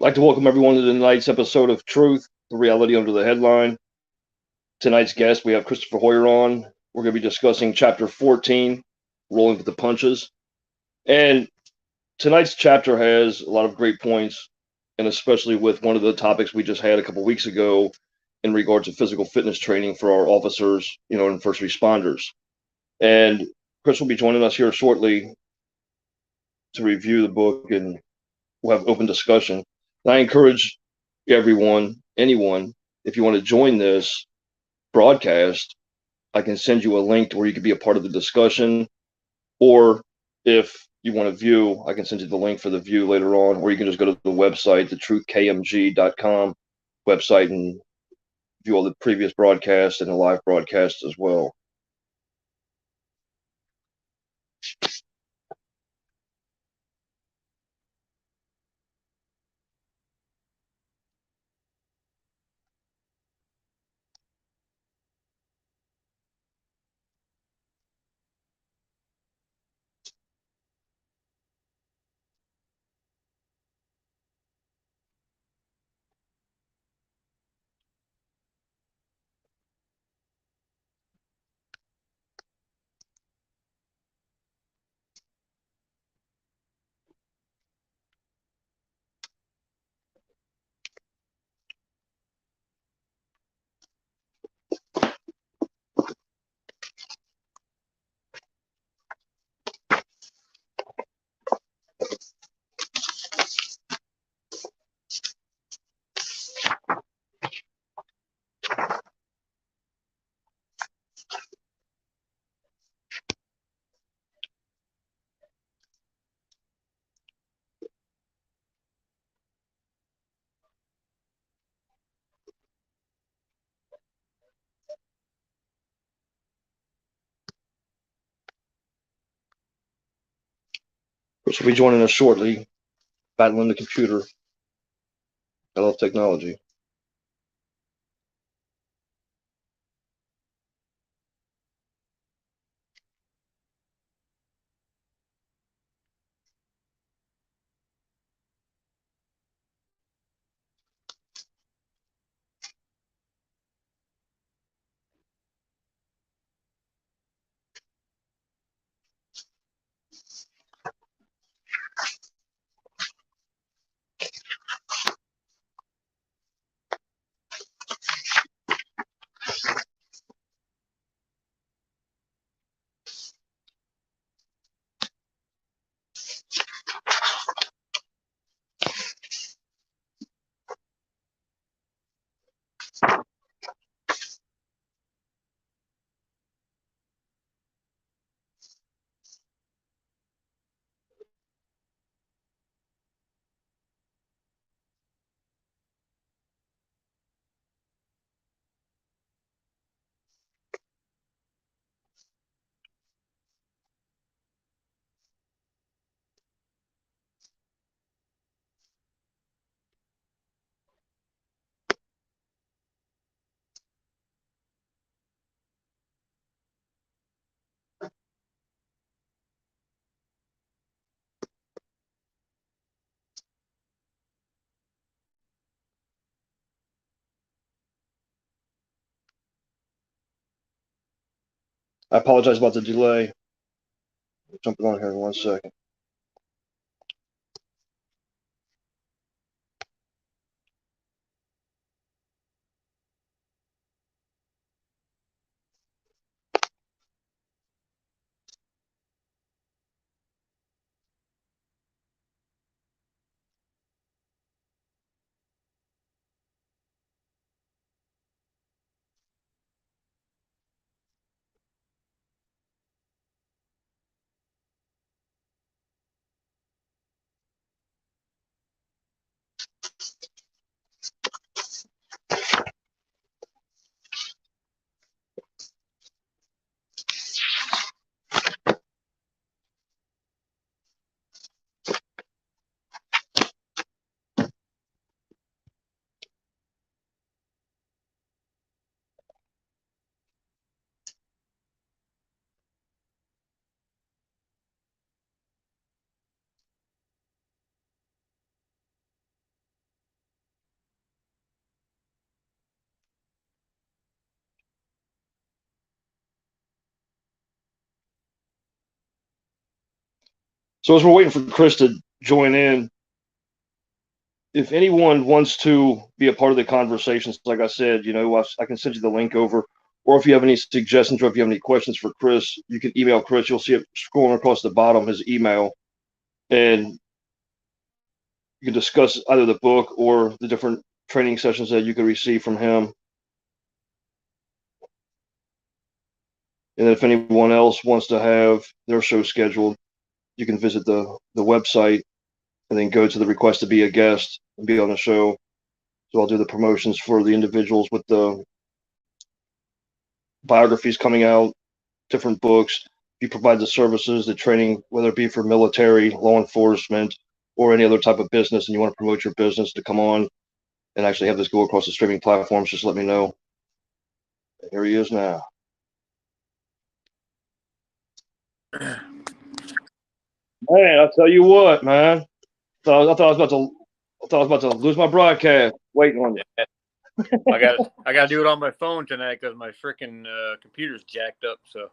I'd like to welcome everyone to tonight's episode of Truth, the reality under the headline. Tonight's guest, we have Christopher Hoyer on. We're going to be discussing chapter 14, Rolling with the Punches. And tonight's chapter has a lot of great points, and especially with one of the topics we just had a couple weeks ago in regards to physical fitness training for our officers, and first responders. And Chris will be joining us here shortly to review the book, and we'll have open discussion. And I encourage anyone, if you want to join this broadcast, I can send you a link to where you can be a part of the discussion. Or if you want to view, I can send you the link for the view later on, or you can just go to the website, the truthkmg.com website, and view all the previous broadcasts and the live broadcasts as well. Chris will be joining us shortly, battling the computer. I love technology. I apologize about the delay. Jumping on here in 1 second. So as we're waiting for Chris to join in, if anyone wants to be a part of the conversations, like I said, I can send you the link over. Or if you have any suggestions or if you have any questions for Chris, you can email Chris. You'll see it scrolling across the bottom, his email. And you can discuss either the book or the different training sessions that you can receive from him. And if anyone else wants to have their show scheduled, you can visit the website and then go to the request to be a guest and be on the show. So I'll do the promotions for the individuals with the biographies coming out, different books. You provide the services, the training, whether it be for military, law enforcement, or any other type of business, and you want to promote your business to come on and actually have this go across the streaming platforms, just let me know. Here he is now. Man, I'll tell you what, man. I thought I was about to lose my broadcast waiting on you. I got to do it on my phone tonight because my freaking computer's jacked up. So,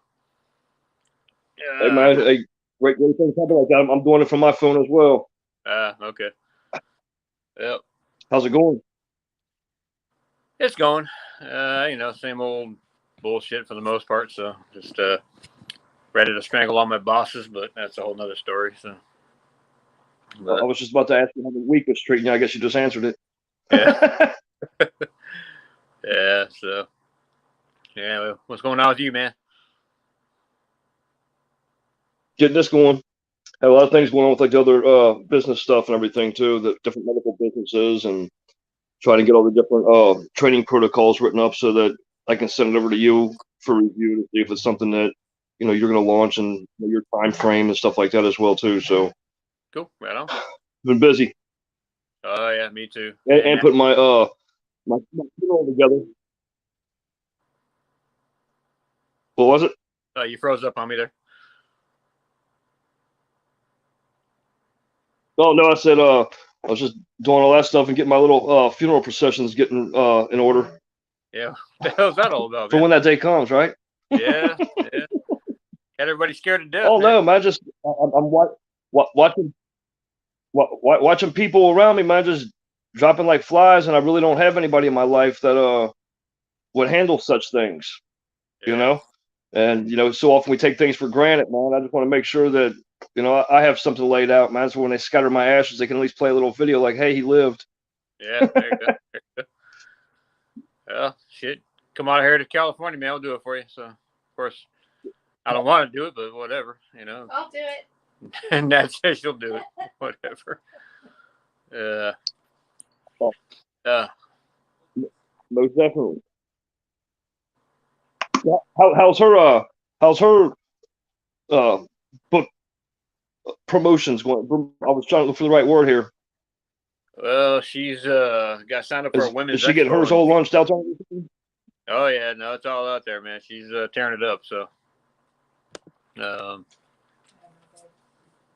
hey man, hey, great things happen like that. I'm doing it from my phone as well. Okay. Yep. How's it going? It's going. Same old bullshit for the most part. So just ready to strangle all my bosses, but that's a whole nother story. So. I was just about to ask you how the week was treating you. I guess you just answered it. Yeah. Yeah. So. Yeah. Well, what's going on with you, man? Getting this going. Have a lot of things going on with like the other business stuff and everything too. The different medical businesses and trying to get all the different training protocols written up so that I can send it over to you for review to see if it's something that you're going to launch and your time frame and stuff like that as well too. So cool, right on. Been busy. Oh yeah, me too. And putting my funeral together. What was it? You froze up on me there. Oh no, I said I was just doing all that stuff and getting my little funeral processions getting in order. Yeah, what the hell's that all about? For man? when that day comes, right? Yeah. Had everybody scared to death. Oh man. no, man! I'm watching people around me, man, just dropping like flies, and I really don't have anybody in my life that would handle such things, And so often we take things for granted, man. I just want to make sure that I have something laid out, man. So when they scatter my ashes, they can at least play a little video like, "Hey, he lived." Yeah, there you go. There you go. Well, shit, come out here to California, man. I'll do it for you. So, of course, I don't want to do it, but whatever, I'll do it. And that's it. She'll do it. Whatever. Most definitely. How's her book promotions going? I was trying to look for the right word here. Well, she's got signed up for a women's. Is she getting hers all launched out? Oh yeah, no, it's all out there, man. She's tearing it up. So,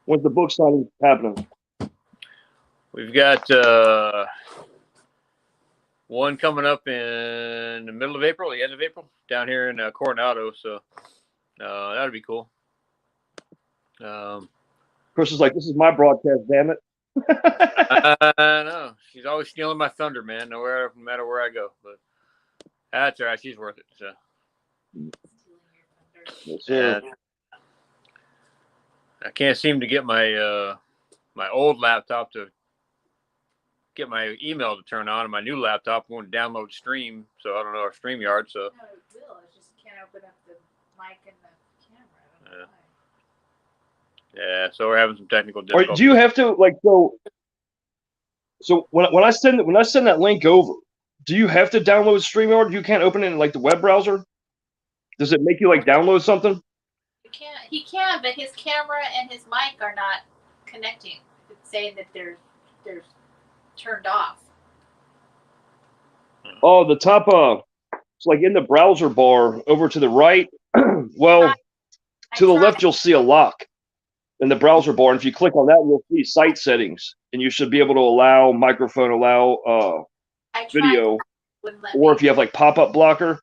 when's the book signing happening? We've got one coming up in the middle of April, the end of April, down here in Coronado. So that'll be cool. Chris is like, "This is my broadcast, damn it." I know. She's always stealing my thunder, man. No matter where I go. But that's all right. She's worth it. So. Yes, sir. I can't seem to get my my old laptop to get my email to turn on, and my new laptop won't download stream. So I don't know our StreamYard. So. No, it will. It just can't open up the mic and the camera. I don't know why. Yeah, so we're having some technical difficulties. Do you have to So when I send that link over, do you have to download StreamYard? You can't open it in like the web browser? Does it make you like download something? He can, but his camera and his mic are not connecting. It's saying that they're turned off. Oh, the top it's like in the browser bar over to the right. Well, to the left you'll see a lock in the browser bar, and if you click on that, you'll see site settings, and you should be able to allow microphone, allow video, or if you have like pop-up blocker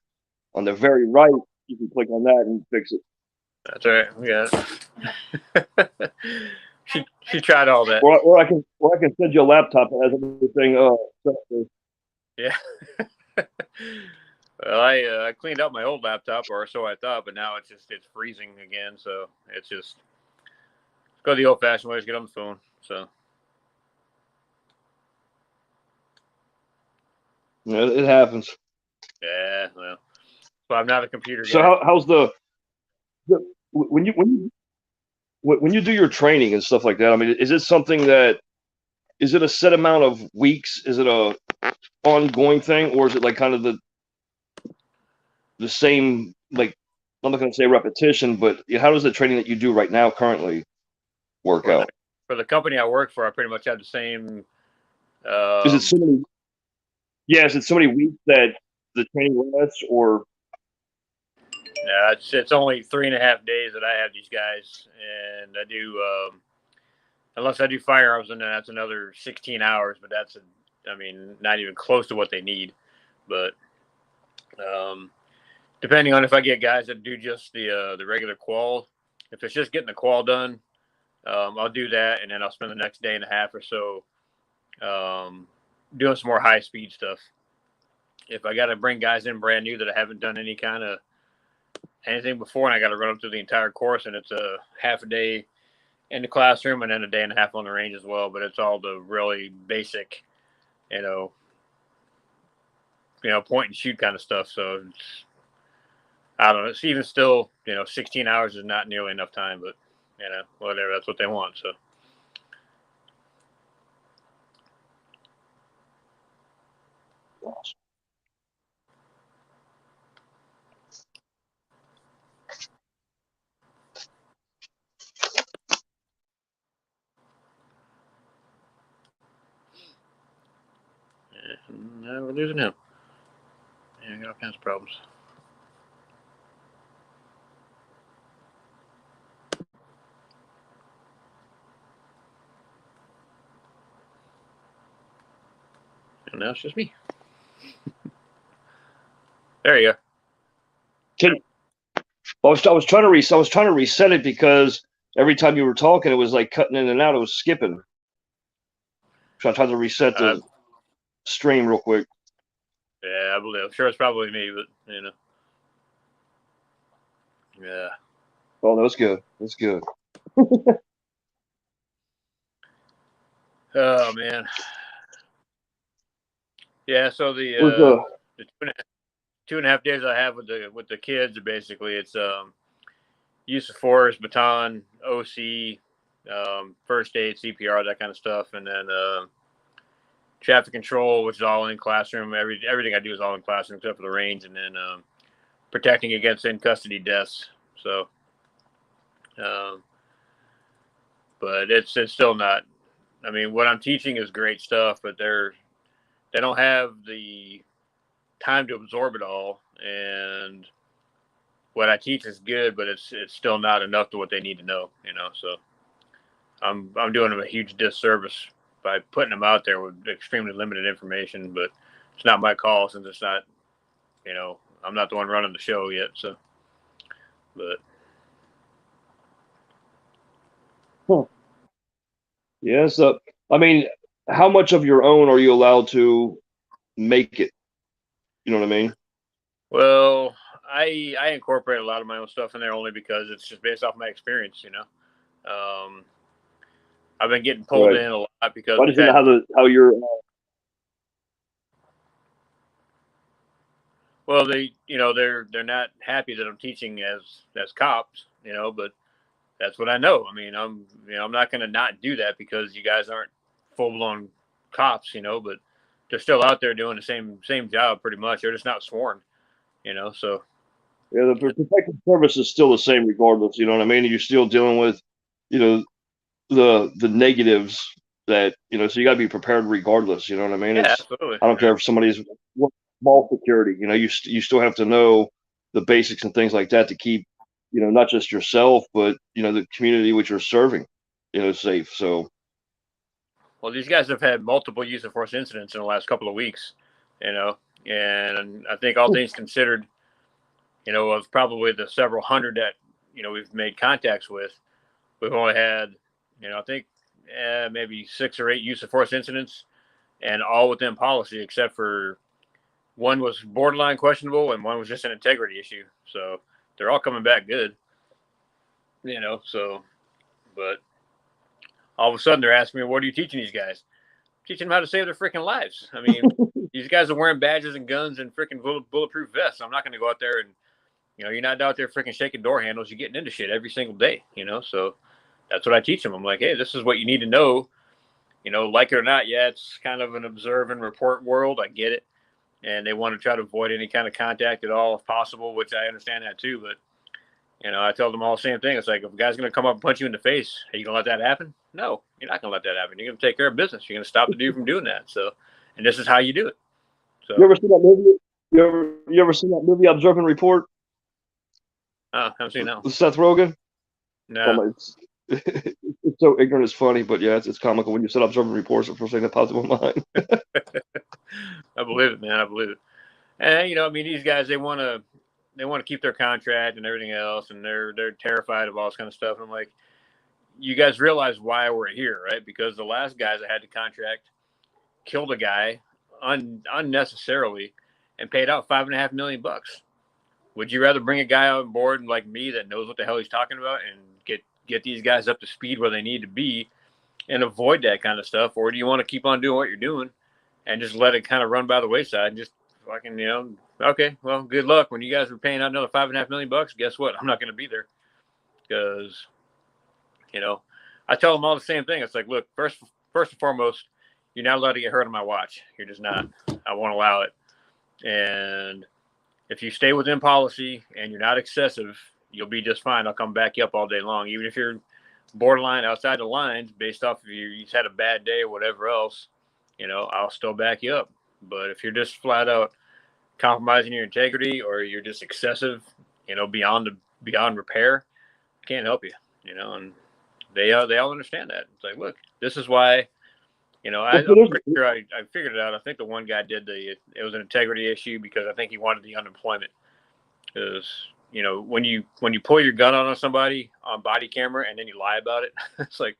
on the very right, you can click on that and fix it. That's all right. We got it. She tried all that. Or I can send you a laptop that has everything. Yeah. Well, I cleaned up my old laptop, or so I thought, but now it's freezing again. So it's just go the old-fashioned way. Just get on the phone. So Yeah, it happens. yeah, well, but I'm not a computer guy. So how's the when you do your training and stuff like that? I mean, is it something that is it a set amount of weeks? Is it a ongoing thing, or is it like kind of the same? Like, I'm not going to say repetition, but how does the training that you do right now currently work For the, out? for the company I work for, I pretty much have the same. Is it so many? Yeah, is it so many weeks that the training lasts, or It's only 3.5 days that I have these guys, and I do unless I do firearms, and then that's another 16 hours. But I mean, not even close to what they need. But depending on if I get guys that do just the regular qual, if it's just getting the qual done, I'll do that, and then I'll spend the next day and a half or so doing some more high speed stuff. If I got to bring guys in brand new that I haven't done anything before, and I got to run them through the entire course, and it's a half a day in the classroom and then a day and a half on the range as well. But it's all the really basic, you know, point and shoot kind of stuff. So I don't know. It's even still, 16 hours is not nearly enough time, but whatever. That's what they want. So. Now we're losing him. Yeah, I got all kinds of problems. And now it's just me. There you go. I was trying to reset it because every time you were talking, it was like cutting in and out. It was skipping. So I tried to reset the stream real quick. Yeah, I believe. I'm sure it's probably me, but yeah. Oh, that's good. That's good. Oh man. Yeah. So the 2.5 days I have with the kids are basically it's use of force, baton, OC, first aid, CPR, that kind of stuff, and then traffic control, which is all in classroom. Everything I do is all in classroom except for the range, and then protecting against in custody deaths. So, but it's still not. I mean, what I'm teaching is great stuff, but they don't have the time to absorb it all, and what I teach is good, but it's still not enough to what they need to know. So I'm doing them a huge disservice by putting them out there with extremely limited information. But it's not my call since it's not, I'm not the one running the show yet. So, but yeah. So I mean, how much of your own are you allowed to make it? You know what I mean? well, I incorporate a lot of my own stuff in there only because it's just based off my experience. I've been getting pulled in a lot because I just know how you're. Well, they're not happy that I'm teaching as cops, but that's what I know. I mean, I'm not going to not do that because you guys aren't full blown cops, but they're still out there doing the same job pretty much. They're just not sworn, so. Yeah, the protective service is still the same regardless. You know what I mean? You're still dealing with, you know, the negatives that so you got to be prepared regardless. You know what I mean? Yeah, absolutely. I don't care if somebody's mall security. You still have to know the basics and things like that to keep not just yourself but the community which you're serving safe. So well, these guys have had multiple use of force incidents in the last couple of weeks, and I think all things considered, of probably the several hundred that we've made contacts with, we've only had I think maybe 6 or 8 use of force incidents, and all within policy, except for one was borderline questionable and one was just an integrity issue. So they're all coming back good, so, but all of a sudden they're asking me, what are you teaching these guys? Teaching them how to save their freaking lives. I mean, these guys are wearing badges and guns and freaking bulletproof vests. I'm not going to go out there and, you're not out there freaking shaking door handles. You're getting into shit every single day, so that's what I teach them. I'm like, hey, this is what you need to know, like it or not. Yeah, it's kind of an observe and report world. I get it. And they want to try to avoid any kind of contact at all if possible, which I understand that too. But, I tell them all the same thing. It's like, if a guy's going to come up and punch you in the face, are you going to let that happen? No, you're not going to let that happen. You're going to take care of business. You're going to stop the dude from doing that. So, and this is how you do it. So, You ever seen that movie? You ever seen that movie, Observe and Report? I haven't seen that one. With Seth Rogen? No. It's so ignorant, it's funny, but yeah, it's comical. When you said Observe and Report, it's the first thing that pops in my mind. I believe it, man. I believe it. And these guys, they want to keep their contract and everything else, and they're terrified of all this kind of stuff. And I'm like, you guys realize why we're here, right? Because the last guys that had the contract killed a guy unnecessarily and paid out $5.5 million. Would you rather bring a guy on board like me that knows what the hell he's talking about and get these guys up to speed where they need to be and avoid that kind of stuff? Or do you want to keep on doing what you're doing and just let it kind of run by the wayside and just fucking, okay, well, good luck. When you guys are paying out another $5.5 million, guess what? I'm not going to be there because, I tell them all the same thing. It's like, look, first and foremost, you're not allowed to get hurt on my watch. You're just not. I won't allow it. And if you stay within policy and you're not excessive, you'll be just fine. I'll come back you up all day long. Even if you're borderline outside the lines based off of you had a bad day or whatever else, I'll still back you up. But if you're just flat out compromising your integrity or you're just excessive, beyond repair, I can't help you, and they all understand that. It's like, look, this is why, I'm pretty sure I figured it out. I think the one guy it was an integrity issue because I think he wanted the unemployment. Because, when you pull your gun on somebody on body camera and then you lie about it, it's like,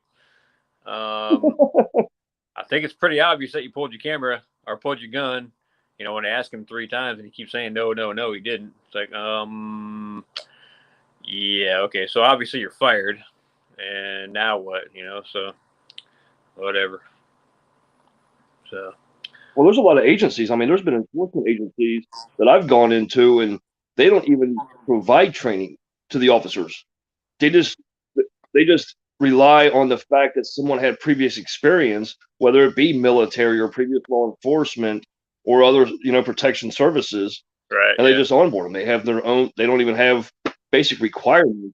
I think it's pretty obvious that you pulled your camera or pulled your gun, when I ask him 3 times and he keeps saying, no, he didn't. It's like, yeah, okay. So obviously you're fired and now what, so whatever. So, well, there's a lot of agencies. I mean, there's been enforcement agencies that I've gone into, and they don't even provide training to the officers. They just rely on the fact that someone had previous experience, whether it be military or previous law enforcement or other, protection services. Right. And they just onboard them. They have their own. They don't even have basic requirements,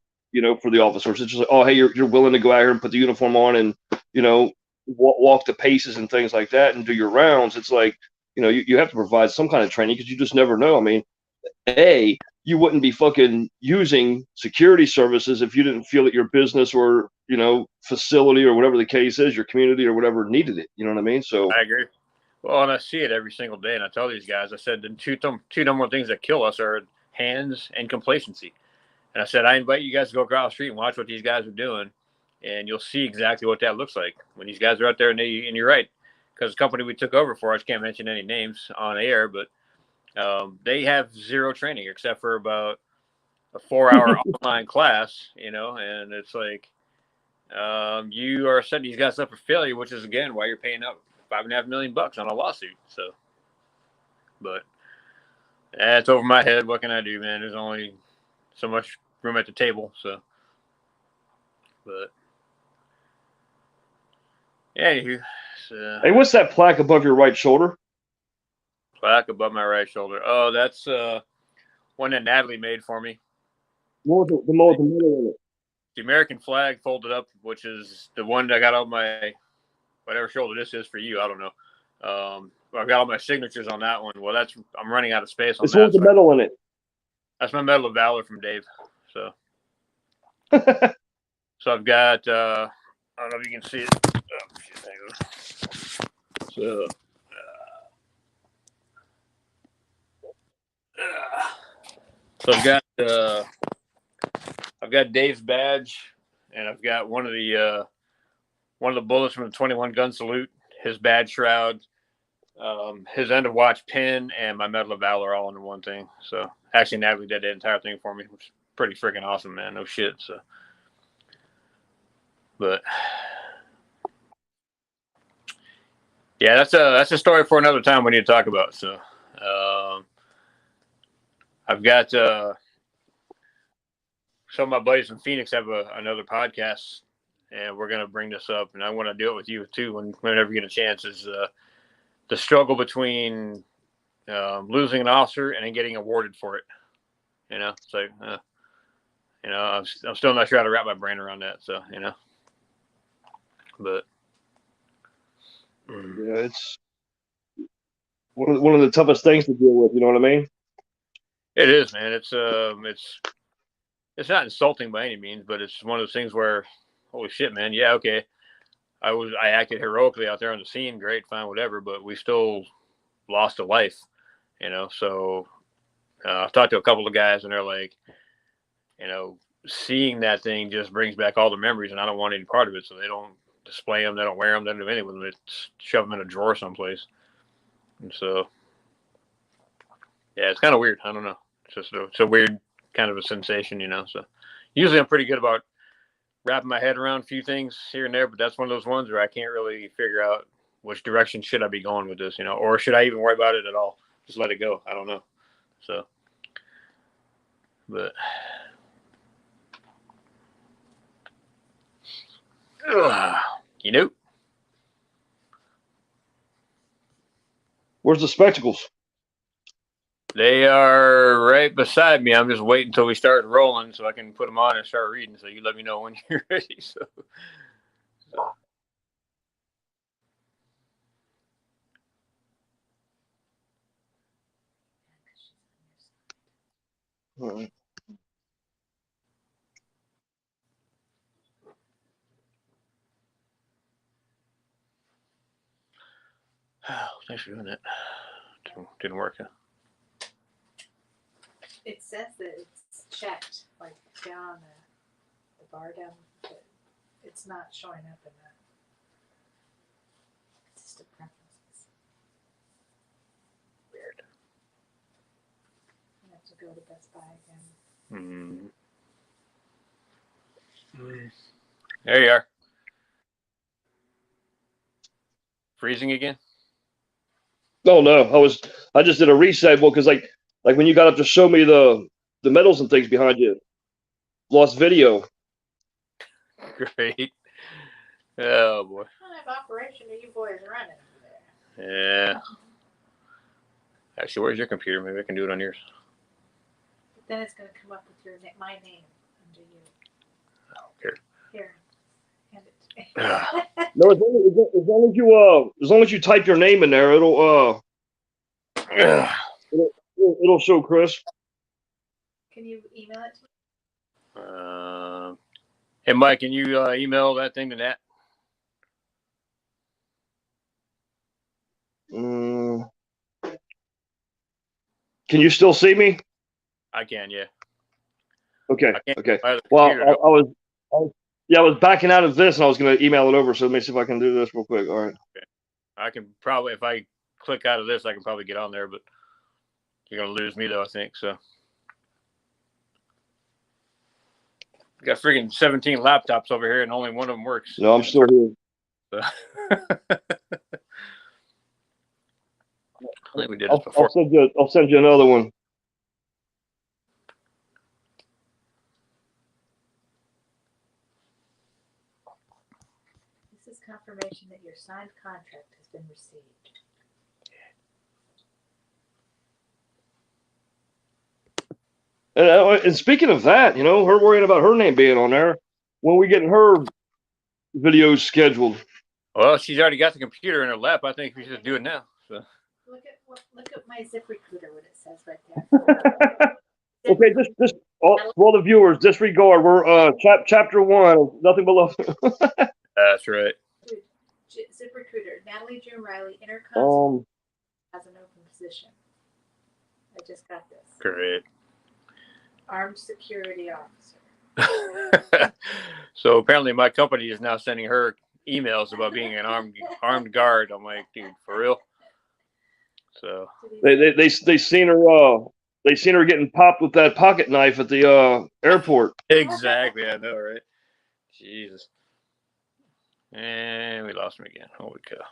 for the officers. It's just like, oh, hey, you're willing to go out here and put the uniform on and, walk the paces and things like that and do your rounds. It's like, you have to provide some kind of training because you just never know. I mean, you wouldn't be fucking using security services if you didn't feel that your business or, facility or whatever the case is, your community or whatever needed it. You know what I mean? So I agree. Well, and I see it every single day. And I tell these guys, I said, the two number one things that kill us are hands and complacency. And I said, I invite you guys to go across the street and watch what these guys are doing. And you'll see exactly what that looks like when these guys are out there. And you're right. Because the company we took over for, I just can't mention any names on air, but they have zero training except for about a 4-hour online class, and it's like, you are setting these guys up for failure, which is again why you're paying out $5.5 million on a lawsuit. So, but that's over my head. What can I do, man? There's only so much room at the table. So, but anywho, hey, what's that plaque above your right shoulder? Plaque above my right shoulder. Oh, that's one that Natalie made for me. What was the middle in it? The American flag folded up, which is the one that I got on my whatever shoulder this is for you. I don't know. I've got all my signatures on that one. Well, I'm running out of space on that. What's the medal in it? That's my Medal of Valor from Dave. So, so I've got. I don't know if you can see it. Oh, shit, hang on. So. So I've got Dave's badge, and I've got one of the one of the bullets from the 21 gun salute, his badge shroud, his end of watch pin, and my Medal of Valor all into one thing. So actually, Natalie did the entire thing for me, which is pretty freaking awesome, man. No shit. So, but yeah, that's a story for another time we need to talk about. So, I've got some of my buddies in Phoenix have another podcast, and we're gonna bring this up, and I want to do it with you too whenever you get a chance. Is the struggle between losing an officer and then getting awarded for it. You know, so I'm still not sure how to wrap my brain around that. So but Yeah, it's one of the toughest things to deal with. You know what I mean? it is, man. It's not insulting by any means, but it's one of those things where, holy shit, man. Yeah, okay. I acted heroically out there on the scene. Great, fine, whatever. But we still lost a life. So I've talked to a couple of guys, and they're like, seeing that thing just brings back all the memories, and I don't want any part of it. So they don't display them, they don't wear them, they don't do anything with them. They shove them in a drawer someplace. And so, yeah, it's kind of weird. I don't know. It's a weird kind of a sensation, So usually I'm pretty good about wrapping my head around a few things here and there, but that's one of those ones where I can't really figure out which direction should I be going with this, or should I even worry about it at all? Just let it go. I don't know. So, but Where's the spectacles? they are right beside me. I'm just waiting until we start rolling so I can put them on and start reading. So you let me know when you're ready. So. All right. Oh, thanks for doing that. Didn't work, huh? It says that it's checked, like down on the bar down, but it's not showing up in that. It's just a preferences. Weird. You have to go to Best Buy again. There you are. Freezing again? Oh no, I just did a reset. Well, because like when you got up to show me the medals and things behind you, lost video. Great. Oh boy. What kind of operation are you boys running over there? Yeah. Actually, where's your computer? Maybe I can do it on yours. But then it's going to come up with my name under you. I don't care. Here, hand it to me. No, as long as you type your name in there, it'll show Chris. Can you email it to me? Hey Mike, can you email that thing to Nat? Can you still see me? I can, yeah. Okay. Well, I was backing out of this, and I was going to email it over. So let me see if I can do this real quick. All right. Okay. I can probably, if I click out of this, I can probably get on there, but you're going to lose me, though, I think. So, got freaking 17 laptops over here, and only one of them works. No, I'm still here. So. I think we did this before. I'll send you another one. This is confirmation that your signed contract has been received. And speaking of that, her worrying about her name being on there, when we getting her videos scheduled? Well, she's already got the computer in her lap. I think we should do it now. So. Look at my ZipRecruiter, what it says right there. Okay, just all the viewers, disregard. We're chapter 1, nothing below. That's right. Dude, ZipRecruiter, Natalie June Riley, intercom has an open position. I just got this. Great. Armed security officer. So apparently my company is now sending her emails about being an armed guard. I'm like, dude, for real? So They seen her getting popped with that pocket knife at the airport. exactly, I know, right? Jesus. And we lost him again. Holy cow.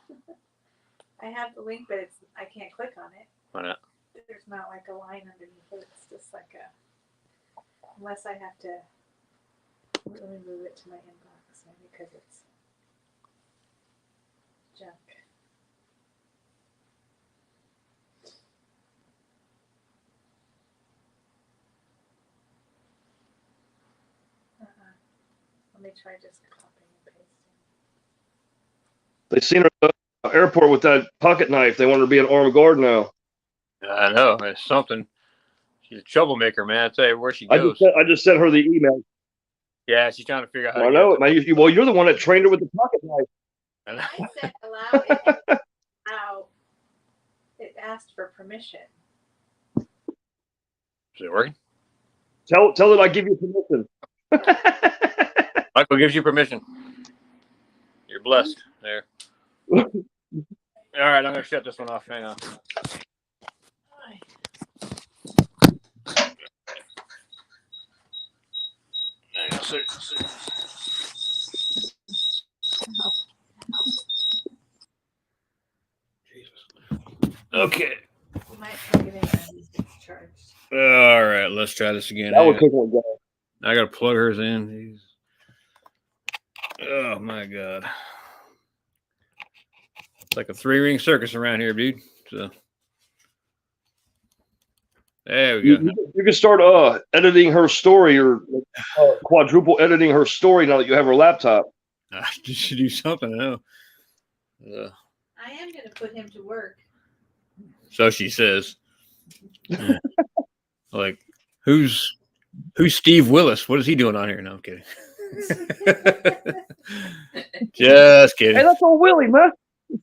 I have the link, but I can't click on it. Why not? There's not like a line underneath it. It's just like unless I have to, let me move it to my inbox maybe because it's junk. Let me try just copying and pasting. They seen her at the airport with that pocket knife. They want her to be an armed guard now. I know. It's something. She's a troublemaker, man. I tell you where she I goes. just sent her the email. Yeah, she's trying to figure out how I to know get it, man. Well, you're the one that trained her with the pocket knife. I said allow it. How it asked for permission. Is it working? Tell it I give you permission. Michael gives you permission. You're blessed. There. All right, I'm gonna shut this one off. Hang on. Hang on, Jesus. Okay. You might plug it in and it's charged. All right, let's try this again. That would kick one down. I gotta plug hers in. Jeez. Oh my god. It's like a 3-ring circus around here, dude. So there we go. You can start editing her story or quadruple editing her story now that you have her laptop. I should do something. I know. I am going to put him to work. So she says. Like, who's Steve Willis? What is he doing on here? No, I'm kidding. Just kidding. Hey, that's old Willie, man.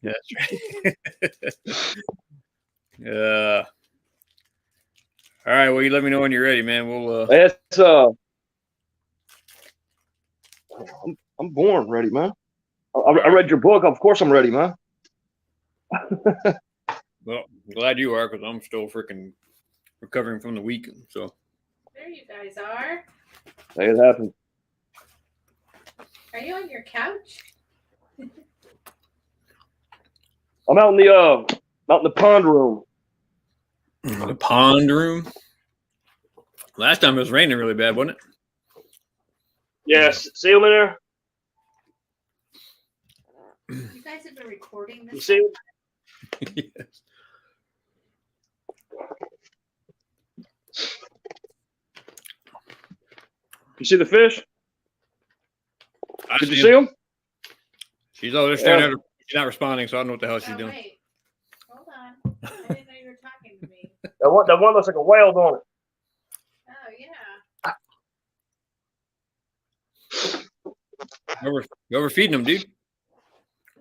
That's right. All right. Well, you let me know when you're ready, man. We'll. It's I'm born ready, man. I read your book. Of course, I'm ready, man. Well, I'm glad you are, because I'm still freaking recovering from the weekend. So. There you guys are. Hey, it happened. Are you on your couch? I'm out in the pond room. The pond room. Last time it was raining really bad, wasn't it? Yes. See him in there? You guys have been recording this. You see him? Yes. You see the fish? Did you him. see him? She's over there staring at her. She's not responding, so I don't know what the hell she's doing. Wait. Hold on. I didn't know you were talking to me. That one looks like a whale, don't it? Oh, yeah. You're overfeeding them, dude.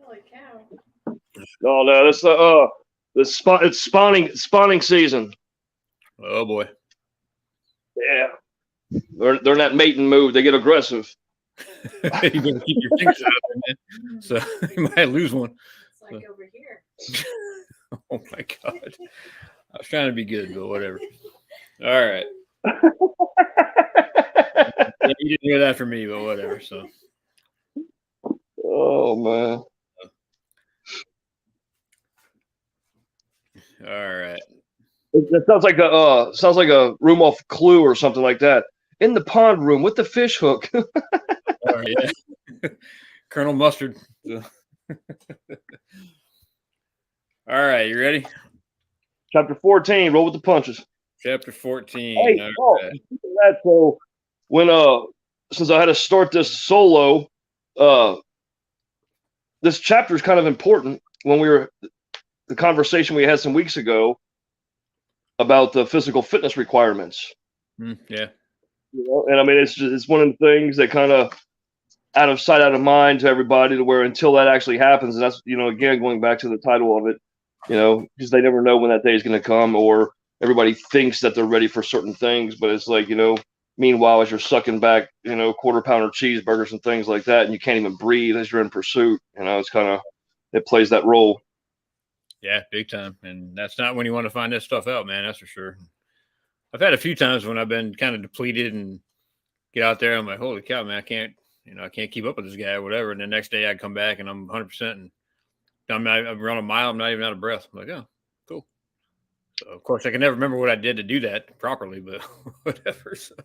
Holy cow. No, that's it's spawning season. Oh boy. Yeah. They're in that mating mood. They get aggressive. You better keep your fingers out of there, man. So you might lose one. It's like over here. Oh my god. I was trying to be good, but whatever. All right. Yeah, you didn't hear that from me, but whatever. So. Oh man. All right. That sounds like a room off Clue or something like that. In the pond room with the fish hook. All right, yeah. Colonel Mustard. All right, you ready? Chapter 14, roll with the punches. Chapter 14. Hey, right. So when since I had to start this solo, this chapter is kind of important when the conversation we had some weeks ago about the physical fitness requirements. Yeah. You know, and I mean, it's one of the things that kind of out of sight, out of mind to everybody, to where until that actually happens, and that's, again, going back to the title of it, because they never know when that day is going to come, or everybody thinks that they're ready for certain things, but it's like, you Meanwhile, as you're sucking back, quarter pounder cheeseburgers and things like that, and you can't even breathe as you're in pursuit, it's kind of, it plays that role. Yeah, big time. And that's not when you want to find that stuff out, man. That's for sure. I've had a few times when I've been kind of depleted and get out there. I'm like, holy cow, man, I can't keep up with this guy or whatever. And the next day I come back and I'm 100%. And I've run a mile. I'm not even out of breath. I'm like, oh, cool. So, of course, I can never remember what I did to do that properly, but whatever. So.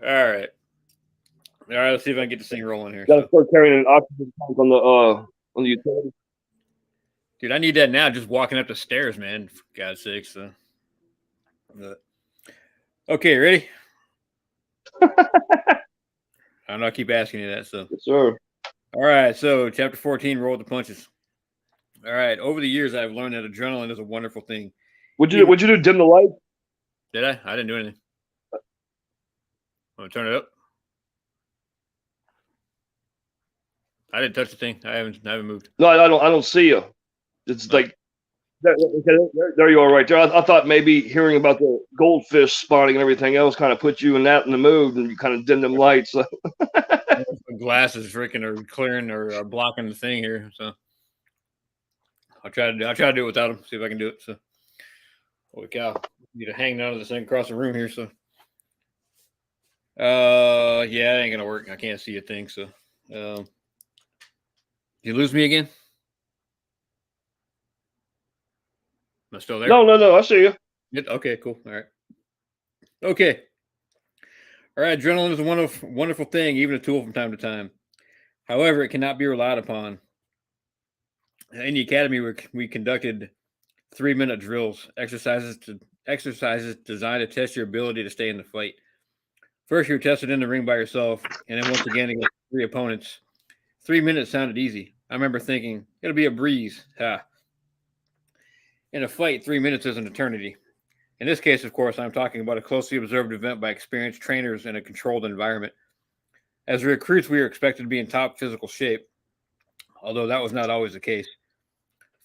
All right. Let's see if I can get this thing rolling here. Got to start carrying an oxygen tank on the utility. Dude, I need that now. Just walking up the stairs, man. For God's sake. So. Okay, ready? I'm not keep asking you that. So. Yes, sir. All right. So, chapter 14, roll with the punches. All right. Over the years, I've learned that adrenaline is a wonderful thing. Would you do? Dim the light? Did I? I didn't do anything. Want to turn it up? I didn't touch the thing. I haven't moved. No, I don't see you. It's like there you are, right there. I thought maybe hearing about the goldfish spawning and everything else kind of put you in the mood, and you kind of dim them lights. So. Glasses freaking are clearing or blocking the thing here. So I'll try to do it without them. See if I can do it. So holy cow! I need to hang down to this thing across the room here. So yeah, it ain't gonna work. I can't see a thing. So you lose me again? Am I still there? No. I see you. Okay, cool. All right. Okay. All right. Adrenaline is a wonderful thing, even a tool from time to time. However, it cannot be relied upon. In the academy, we conducted 3-minute drills, exercises designed to test your ability to stay in the fight. First, you're tested in the ring by yourself, and then once again against 3 opponents. 3 minutes sounded easy. I remember thinking, it'll be a breeze. Ha. In a fight, 3 minutes is an eternity. In this case, of course, I'm talking about a closely observed event by experienced trainers in a controlled environment. As recruits, we are expected to be in top physical shape, although that was not always the case.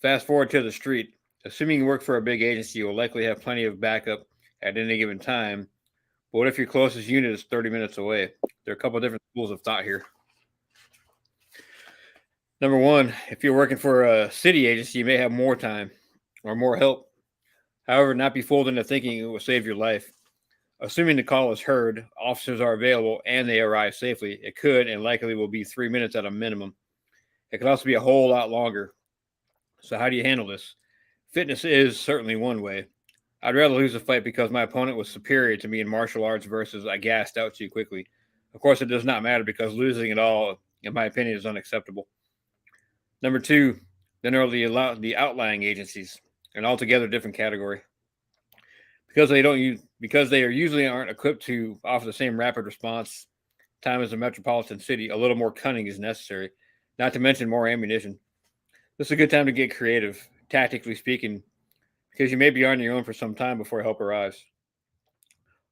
Fast forward to the street. Assuming you work for a big agency, you will likely have plenty of backup at any given time. But what if your closest unit is 30 minutes away? There are a couple of different schools of thought here. Number one, if you're working for a city agency, you may have more time or more help. However, not be fooled into thinking it will save your life. Assuming the call is heard, officers are available, and they arrive safely, it could and likely will be 3 minutes at a minimum. It could also be a whole lot longer. So how do you handle this? Fitness is certainly one way. I'd rather lose a fight because my opponent was superior to me in martial arts versus I gassed out too quickly. Of course, it does not matter because losing it all, in my opinion, is unacceptable. Number two, then are the outlying agencies, an altogether different category. Because they are usually aren't equipped to offer the same rapid response time as a metropolitan city, a little more cunning is necessary, not to mention more ammunition. This is a good time to get creative, tactically speaking, because you may be on your own for some time before help arrives.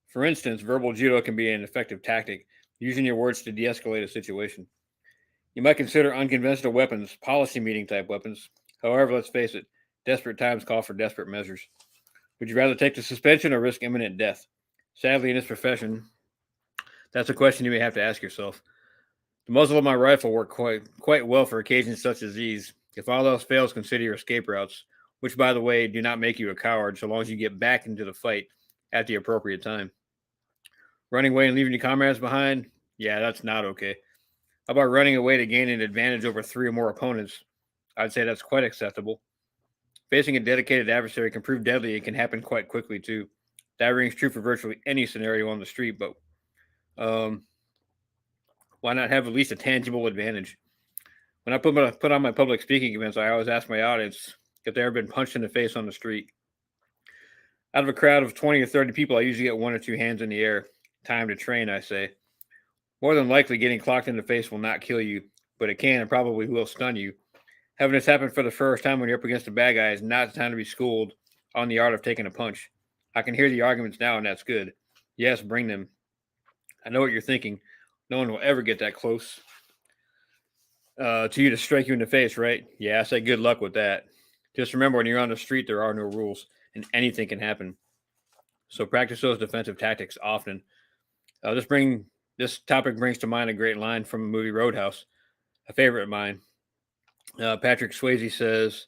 For instance, verbal judo can be an effective tactic, using your words to de-escalate a situation. You might consider unconventional weapons, policy meeting type weapons. However, let's face it, desperate times call for desperate measures. Would you rather take the suspension or risk imminent death? Sadly, in this profession, that's a question you may have to ask yourself. The muzzle of my rifle worked quite well for occasions such as these. If all else fails, consider your escape routes, which, by the way, do not make you a coward so long as you get back into the fight at the appropriate time. Running away and leaving your comrades behind? Yeah, that's not okay. How about running away to gain an advantage over 3 or more opponents? I'd say that's quite acceptable. Facing a dedicated adversary can prove deadly and can happen quite quickly, too. That rings true for virtually any scenario on the street, but why not have at least a tangible advantage? When I put on my public speaking events, I always ask my audience if they've ever been punched in the face on the street. Out of a crowd of 20 or 30 people, I usually get 1 or 2 hands in the air. Time to train, I say. More than likely, getting clocked in the face will not kill you, but it can and probably will stun you. Having this happen for the first time when you're up against a bad guy is not the time to be schooled on the art of taking a punch. I can hear the arguments now, and that's good. Yes, bring them. I know what you're thinking. No one will ever get that close to you to strike you in the face, right? Yeah, I say good luck with that. Just remember, when you're on the street, there are no rules, and anything can happen. So practice those defensive tactics often. This topic brings to mind a great line from the movie Roadhouse, a favorite of mine. Patrick Swayze says,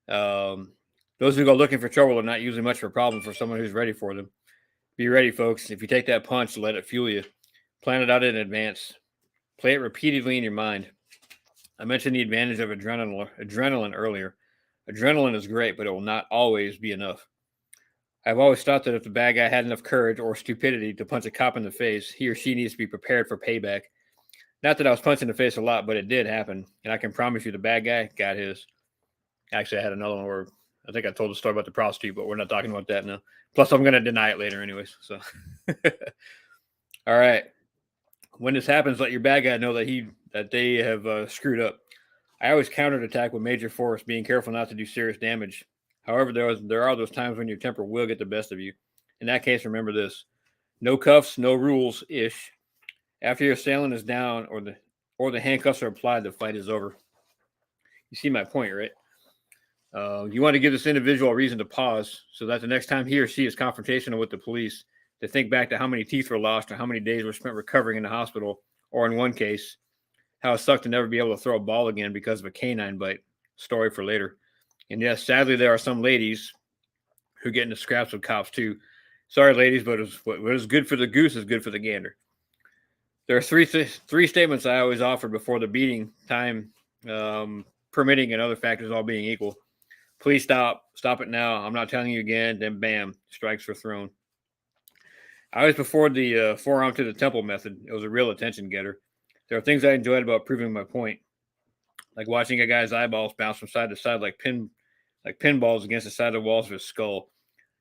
"Those who go looking for trouble are not usually much of a problem for someone who's ready for them. Be ready, folks. If you take that punch, let it fuel you. Plan it out in advance. Play it repeatedly in your mind." I mentioned the advantage of adrenaline earlier. Adrenaline is great, but it will not always be enough. I've always thought that if the bad guy had enough courage or stupidity to punch a cop in the face, he or she needs to be prepared for payback. Not that I was punched in the face a lot, but it did happen. And I can promise you the bad guy got his. Actually, I had another one where I think I told the story about the prostitute, but we're not talking about that now. Plus, I'm going to deny it later anyways. So, all right. When this happens, let your bad guy know that they have screwed up. I always countered attack with major force, being careful not to do serious damage. However, there are those times when your temper will get the best of you. In that case, remember this: no cuffs, no rules ish. After your assailant is down or the handcuffs are applied, the fight is over. You see my point, right? You want to give this individual a reason to pause so that the next time he or she is confrontational with the police, they think back to how many teeth were lost or how many days were spent recovering in the hospital, or in one case, how it sucked to never be able to throw a ball again because of a canine bite. Story for later. And yes, sadly, there are some ladies who get into scraps with cops too. Sorry, ladies, but what is good for the goose is good for the gander. There are three statements I always offer before the beating, time permitting, and other factors all being equal. Please stop. Stop it now. I'm not telling you again. Then bam, strikes are thrown. I always preferred the forearm to the temple method. It was a real attention getter. There are things I enjoyed about proving my point, like watching a guy's eyeballs bounce from side to side like pinballs against the side of the walls of his skull.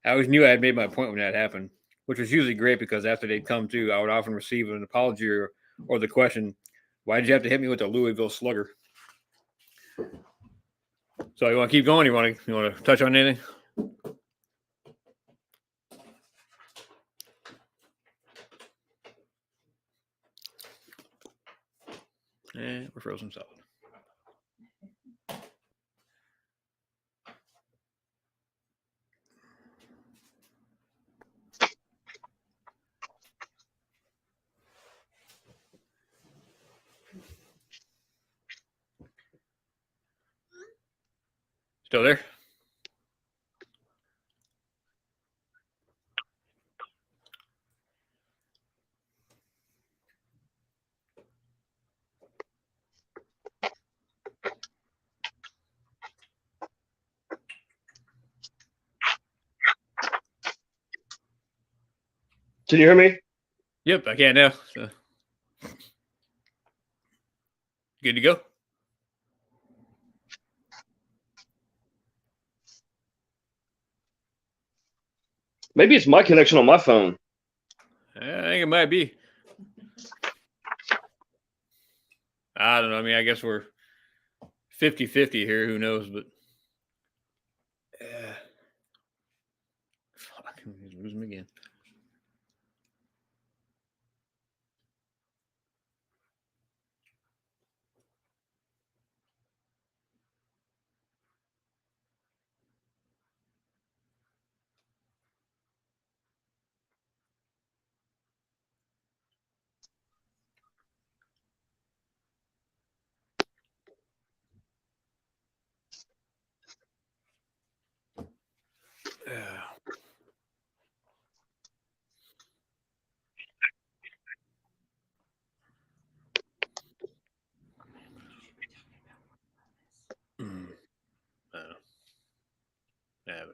I always knew I had made my point when that happened, which was usually great because after they'd come to, I would often receive an apology or the question, "Why did you have to hit me with a Louisville Slugger?" So you want to keep going? You want to touch on anything? We're frozen solid. Still there? Can you hear me? Yep, I can now. So. Good to go? Maybe it's my connection on my phone. I think it might be. I don't know. I mean, I guess we're 50-50 here. Who knows? But fuck, lose him again.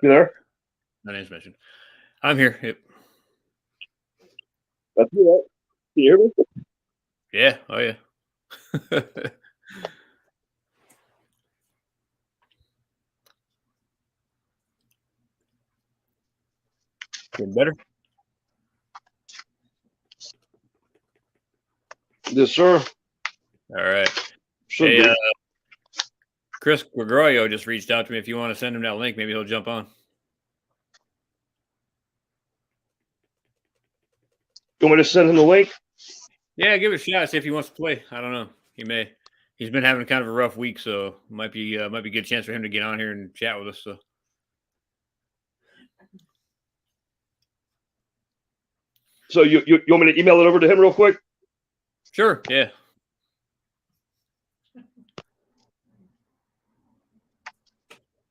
You there? My name's mentioned. I'm here. Yep. That's me, right? Can you hear me? Yeah. Oh, yeah. Getting better? Yes, sir. All right. Should Hey, be. Chris Gregorio just reached out to me. If you want to send him that link, maybe he'll jump on. You want me to send him the link? Yeah, give it a shot. See if he wants to play. I don't know. He may. He's been having kind of a rough week, so might be a good chance for him to get on here and chat with us. So. So you want me to email it over to him real quick? Sure. Yeah.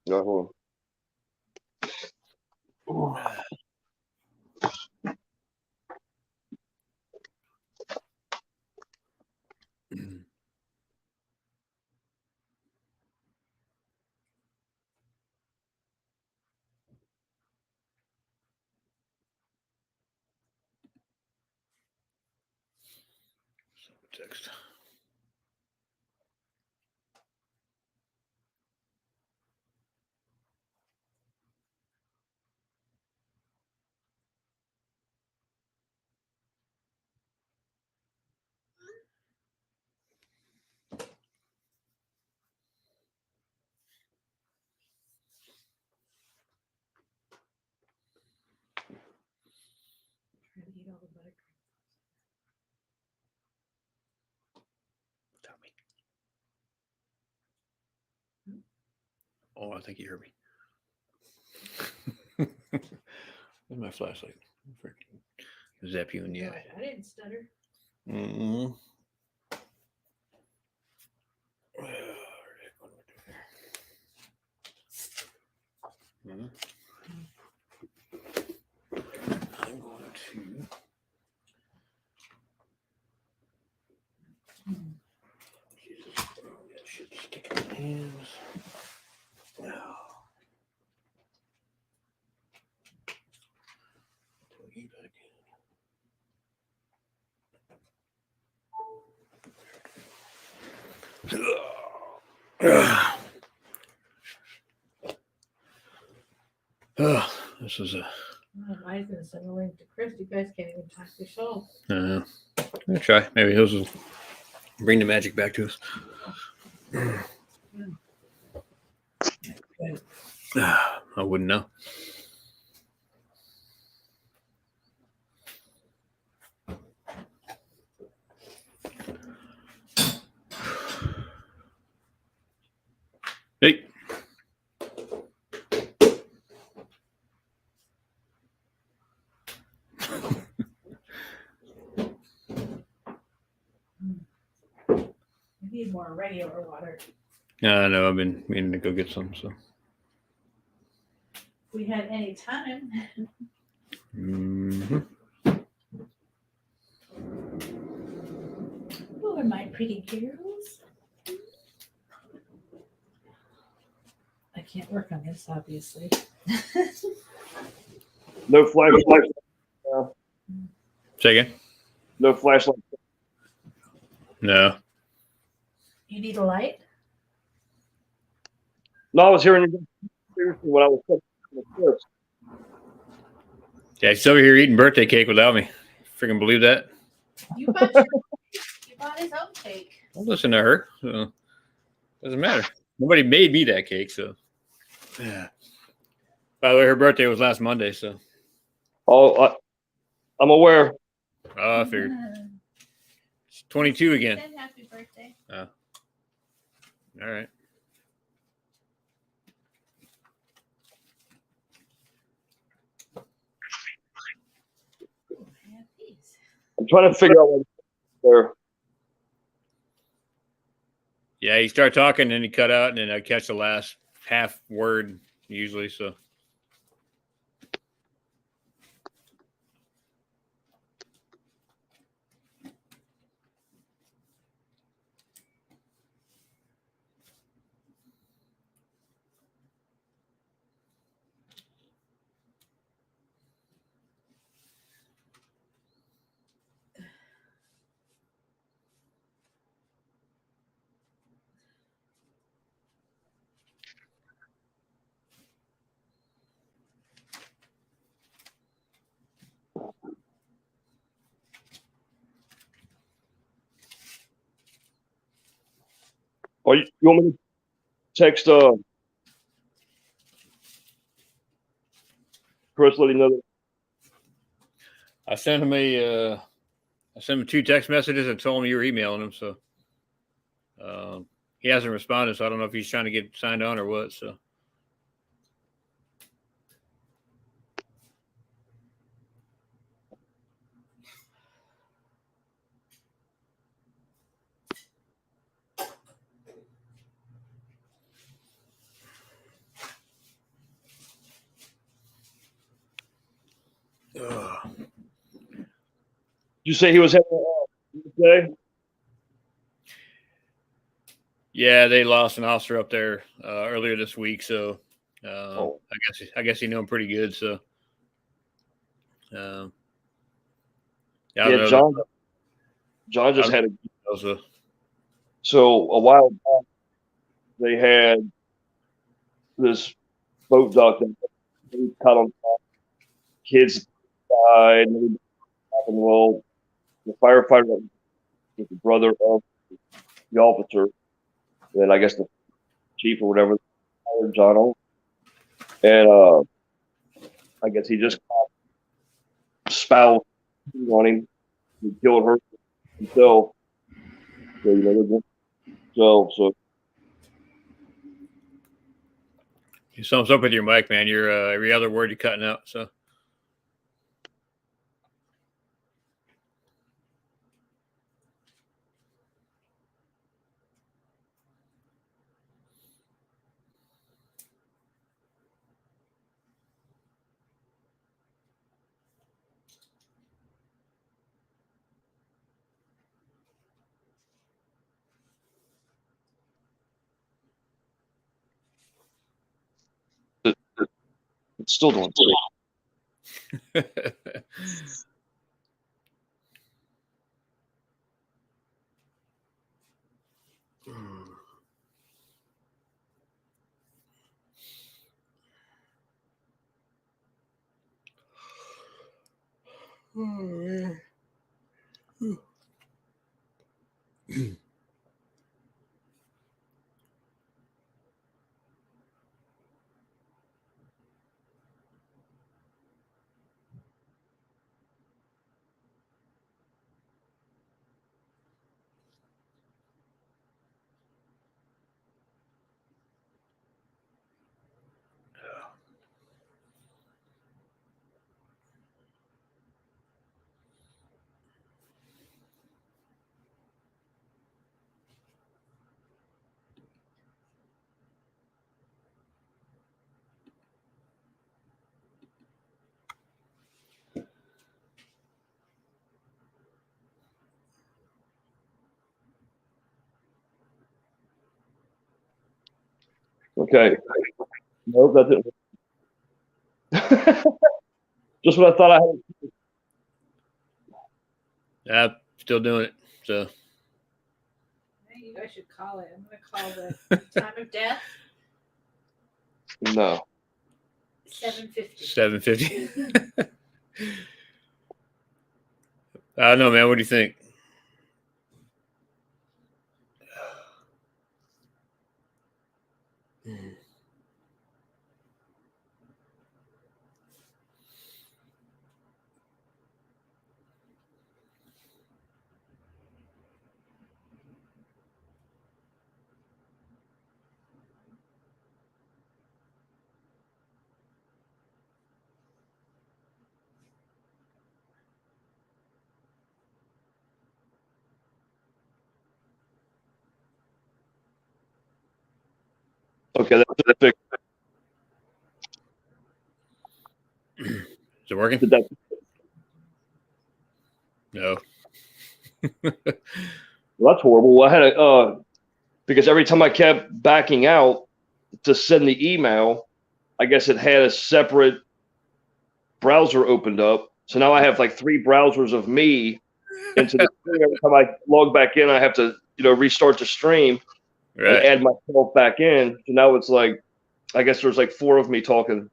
No, hold on. Text. Trying to eat all the buttercream. Tell me. Oh, I think you heard me. Where's my flashlight? Freaking zap you in the No, eye. I didn't stutter. Mm-hmm. I'm going to Jesus, that shit sticking in my hands. Eat back in. This is a. Oh, mine's gonna send a link to Chris. You guys can't even talk to show. I'm gonna try. Maybe those will bring the magic back to us. I wouldn't know. Hey. I need more regular water. I know. I've been meaning to go get some. So. If we had any time. Mm-hmm. Who are my pretty girls? I can't work on this, obviously. No flashlight. Say again? No flashlight. No. You need a light? No, I was hearing you when I was the clips. Yeah, he's over here eating birthday cake without me. Freaking believe that? You bought your, you bought his own cake. Don't listen to her. So doesn't matter. Nobody made me that cake, so. Yeah. By the way, her birthday was last Monday, so. Oh, I'm aware. Oh, I figured. It's 22 again. Said happy birthday. Oh. All right. I'm trying to figure out what's there. Yeah, he started talking and he cut out, and then I catch the last half word usually. So. Oh, you want me to text Chris, let him know that? I sent him 2 text messages and told him you were emailing him. So he hasn't responded. So I don't know if he's trying to get signed on or what. So. You say he was having a day? Yeah, they lost an officer up there earlier this week, so Oh. I guess he knew him pretty good. So I don't know. John just had a. Also, So a while back, they had this boat dock that he caught on fire. Kids died. And well, the firefighter was the brother of the officer, and I guess the chief or whatever hired John on. And I guess he just spoused on him. He killed her himself. So, so something's up with your mic, man. You're every other word you're cutting out. So. it's still doing. Okay. Nope, that didn't. Just what I thought I had. Yeah, still doing it. So. You guys should call it. I'm going to call the time of death. No. 7:50. 7:50. I don't know, man. What do you think? Okay, that's fixed. Is it working? Did that? No. Well, that's horrible. I had a because every time I kept backing out to send the email, I guess it had a separate browser opened up. So now I have like 3 browsers of me into the stream. Every time I log back in, I have to restart the stream and add myself back in. So now it's like, I guess there's like 4 of me talking.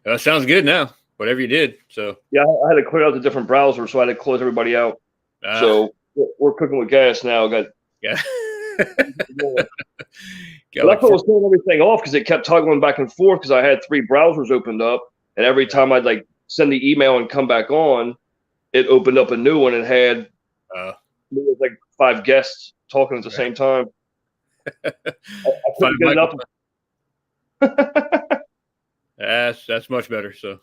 That sounds good now. Whatever you did. So yeah, I had to clear out the different browsers, so I had to close everybody out. So we're cooking with gas now. Yeah. Well, that's what was throwing everything off because it kept toggling back and forth because I had 3 browsers opened up, and every time I'd like send the email and come back on, it opened up a new one and had it was like 5 guests talking at the same time. I couldn't get it up. That's much better. So,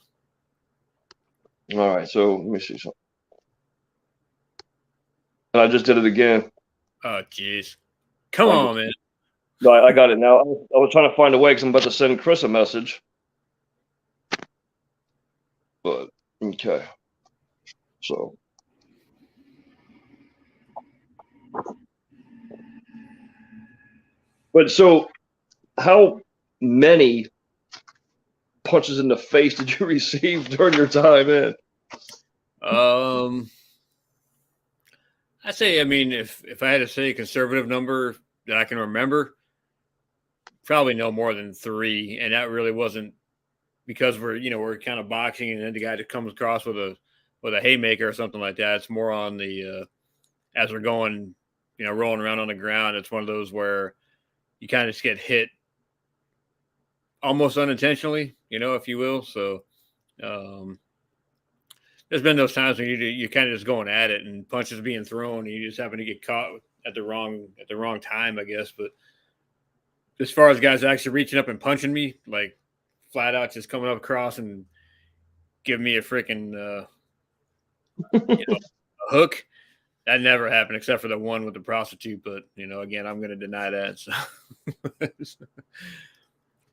all right. So let me see something. And I just did it again. Oh, jeez. Come on, man. No, I got it now. I was trying to find a way because I'm about to send Chris a message. But, okay. So. But so, how many punches in the face did you receive during your time in? I'd say, I mean, if I had to say a conservative number that I can remember, probably no more than 3, and that really wasn't because we're kind of boxing, and then the guy that comes across with a haymaker or something like that. It's more on the as we're going, rolling around on the ground. It's one of those where you kind of just get hit almost unintentionally, if you will. So um, there's been those times when you're kind of just going at it, and punches being thrown, and you just happen to get caught at the wrong time, I guess. But as far as guys actually reaching up and punching me, like flat out just coming up across and giving me a freaking a hook, that never happened except for the one with the prostitute. But again, I'm going to deny that. So.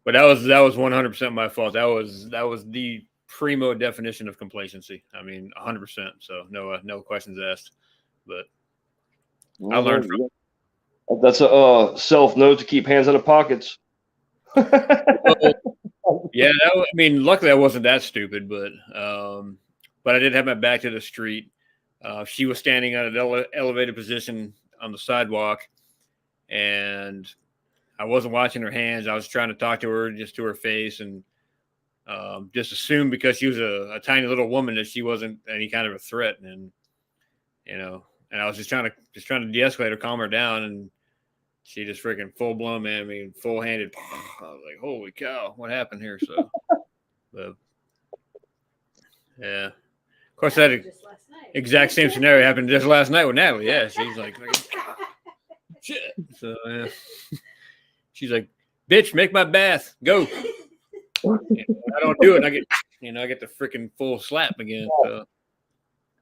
But that was 100% my fault. That was the primo definition of complacency. I mean, 100%. So no questions asked. But I learned from it. That's a self note to keep hands out of pockets. Yeah, I mean, luckily I wasn't that stupid, but I did have my back to the street. She was standing at an elevated position on the sidewalk, and I wasn't watching her hands. I was trying to talk to her just to her face, and just assumed because she was a tiny little woman that she wasn't any kind of a threat. And and I was just trying to de-escalate her, calm her down, and she just freaking full blown, man. I mean, full handed. I was like, holy cow, what happened here? So, but, yeah. Of course, that exact same scenario happened just last night with Natalie. Yeah, she's like shit. So yeah. She's like, bitch, make my bath. Go. I don't do it. And I get the freaking full slap again. So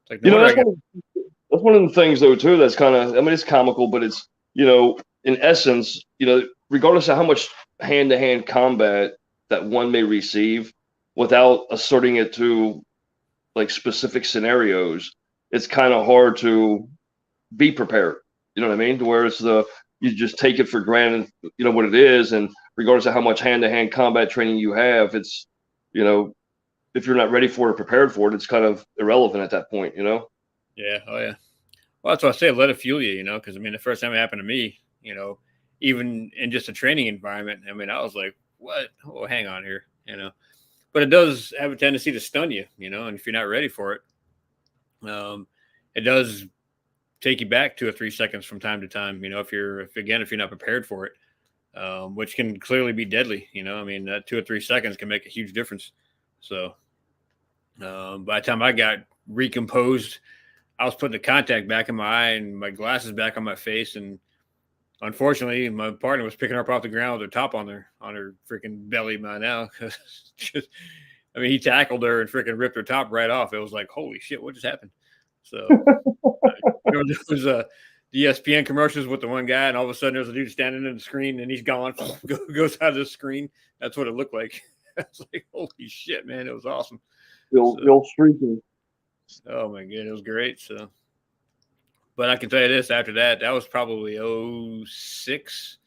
it's like, that's one of the things though too. That's kind of, I mean, it's comical, but it's in essence, regardless of how much hand-to-hand combat that one may receive, without asserting it to like specific scenarios, it's kind of hard to be prepared. You know what I mean? To where you just take it for granted, what it is, and regardless of how much hand-to-hand combat training you have, it's, if you're not ready for it or prepared for it, it's kind of irrelevant at that point, Yeah. Oh yeah. Well, that's why I say let it fuel you, because I mean, the first time it happened to me, even in just a training environment, I mean, I was like, what? Oh, hang on here, but it does have a tendency to stun you, and if you're not ready for it, it does take you back 2 or 3 seconds from time to time, if you're not prepared for it, which can clearly be deadly, I mean, that 2 or 3 seconds can make a huge difference. So, by the time I got recomposed, I was putting the contact back in my eye and my glasses back on my face, and unfortunately, my partner was picking her up off the ground with her top on her freaking belly by now. I mean, he tackled her and freaking ripped her top right off. It was like, holy shit, what just happened? So, there was the ESPN commercials with the one guy, and all of a sudden there's a dude standing in the screen, and he's gone, goes out of the screen. That's what it looked like. I was like, holy shit, man, it was awesome. Real streaking. Oh my god, it was great. So, but I can tell you this: after that was probably 06,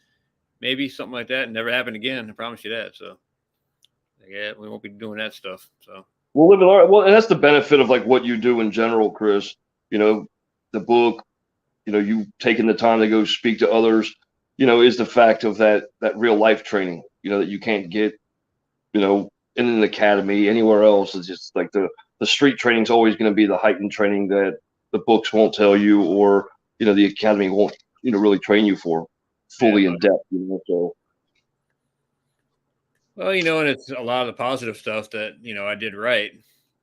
maybe something like that. Never happened again. I promise you that. So, yeah, we won't be doing that stuff. So, we'll live and learn. Well, and that's the benefit of like what you do in general, Chris. The book. You taking the time to go speak to others. Is the fact of that real life training. That you can't get. In an academy anywhere else. It's just like the street training is always going to be the heightened training that the books won't tell you, or the academy won't really train you for fully in depth. So well, and it's a lot of the positive stuff that I did right,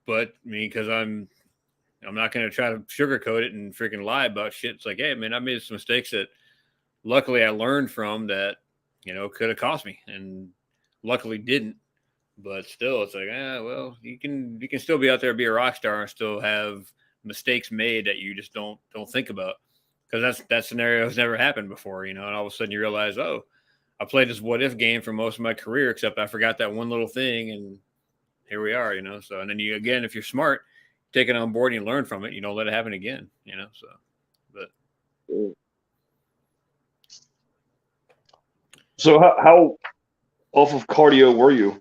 but I mean, because I'm not going to try to sugarcoat it and freaking lie about shit. It's like, hey, man, I made some mistakes that luckily I learned from that could have cost me, and luckily didn't. But still, it's like, well, you can still be out there, be a rock star, and still have mistakes made that you just don't think about, because that scenario has never happened before, and all of a sudden you realize, oh, I played this what if game for most of my career, except I forgot that one little thing, and here we are, So, and then you, again, if you're smart, take it on board and you learn from it. You don't let it happen again, So, but So how off of cardio were you?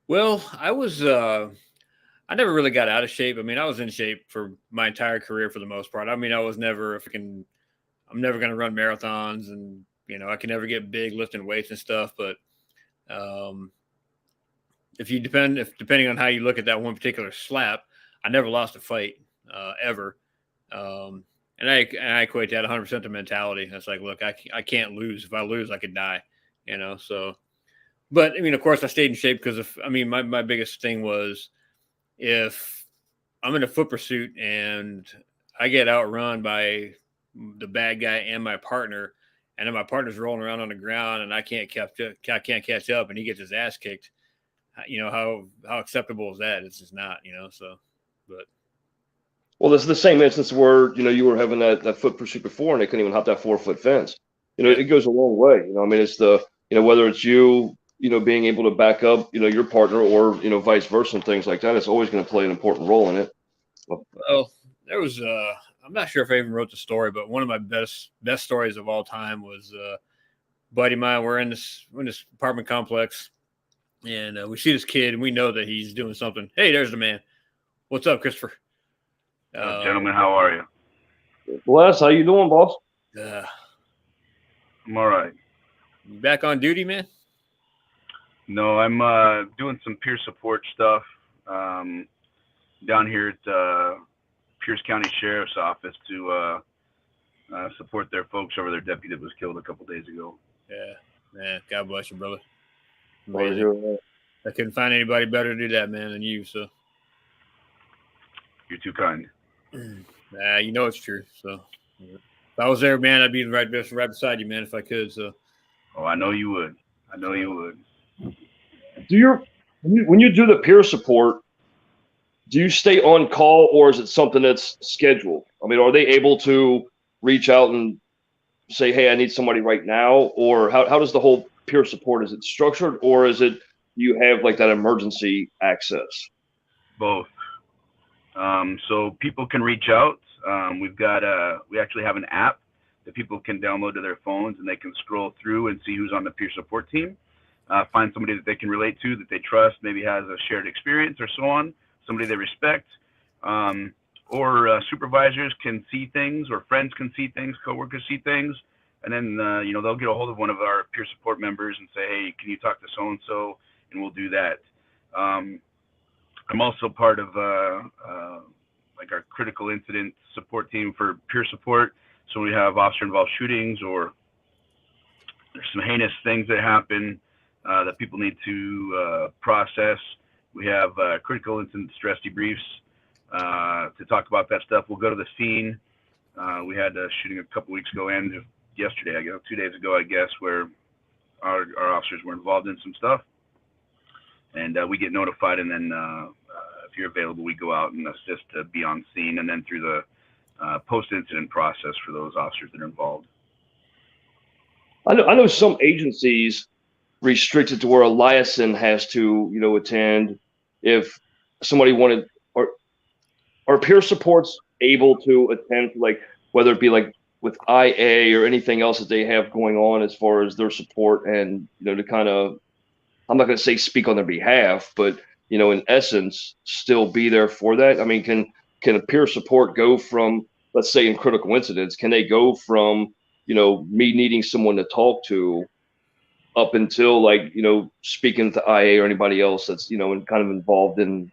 Well, I never really got out of shape. I mean, I was in shape for my entire career for the most part. I mean, I was never a freaking, I'm never going to run marathons, and, I can never get big lifting weights and stuff. But um, if depending on how you look at that one particular slap, I never lost a fight ever. Um, and I equate that 100% to mentality. That's like, look, I can't lose. If I lose, I could die, So, but I mean, of course, I stayed in shape because my biggest thing was if I'm in a foot pursuit and I get outrun by the bad guy and my partner, and then my partner's rolling around on the ground and I can't catch up, and he gets his ass kicked. How acceptable is that? It's just not, So, but Well, this is the same instance where you were having that foot pursuit before, and they couldn't even hop that 4 foot fence. yeah, It goes a long way. I mean, it's the whether it's being able to back up your partner, or vice versa and things like that. It's always going to play an important role in it. well, there was I'm not sure if I even wrote the story, but one of my best stories of all time was buddy of mine. We're in this apartment complex, and we see this kid, and we know that he's doing something. Hey, there's the man. What's up, Christopher? Uh, Gentlemen, how are you? Bless, how you doing, boss? uh, I'm all right. you back on duty, man? No, I'm doing some peer support stuff down here at Pierce County Sheriff's Office to support their folks over their deputy that was killed a couple days ago. Yeah, man. God bless you, brother. Sorry to Amazing. hear that. I couldn't find anybody better to do that, man, than you. So, You're too kind. you know it's true. So, if I was there, man, I'd be right beside you, man, if I could. So, Oh, I know you would. I know you would. When you do the peer support, do you stay on call, or is it something that's scheduled? I mean, are they able to reach out and say, "Hey, I need somebody right now," or how does the whole peer support, is it structured, or is it you have like that emergency access? Both. So people can reach out. We actually have an app that people can download to their phones, and they can scroll through and see who's on the peer support team. Find somebody that they can relate to, that they trust, maybe has a shared experience or so on, somebody they respect. Or supervisors can see things, or friends can see things, coworkers see things, and then they'll get a hold of one of our peer support members and say, hey, can you talk to so and so, and we'll do that. I'm also part of like our critical incident support team for peer support. So we have officer involved shootings, or there's some heinous things that happen that people need to process. We have critical incident stress debriefs to talk about that stuff. We'll go to the scene. We had a shooting a couple weeks ago, and yesterday, 2 days ago, I guess, where our officers were involved in some stuff. And we get notified, and then if you're available, we go out and assist to be on scene, and then through the post-incident process for those officers that are involved. I know some agencies restrict it to where a liaison has to attend if somebody wanted, or are peer supports able to attend, like whether it be like with IA or anything else that they have going on as far as their support, and to kind of, I'm not going to say speak on their behalf, but in essence, still be there for that. I mean, can a peer support go from, let's say, in critical incidents, can they go from me needing someone to talk to up until like speaking to IA or anybody else that's and kind of involved in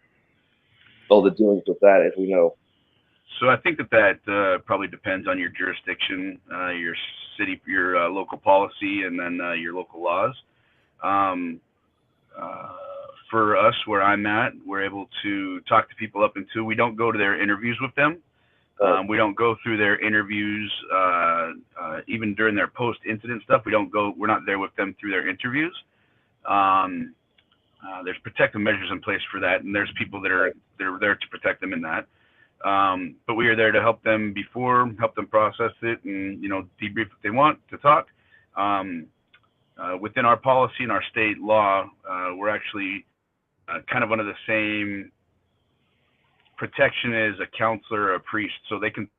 all the dealings with that, as we know. So I think that probably depends on your jurisdiction, your city, your local policy, and then your local laws. Um, for us, where I'm at, we're able to talk to people up until we don't go to their interviews with them. We don't go through their interviews, even during their post-incident stuff. We're not there with them through their interviews. There's protective measures in place for that, and there's people that are there to protect them in that. But we are there to help them help them process it, and debrief if they want to talk. Within our policy and our state law, we're actually kind of under the same protection as a counselor or a priest, so they can do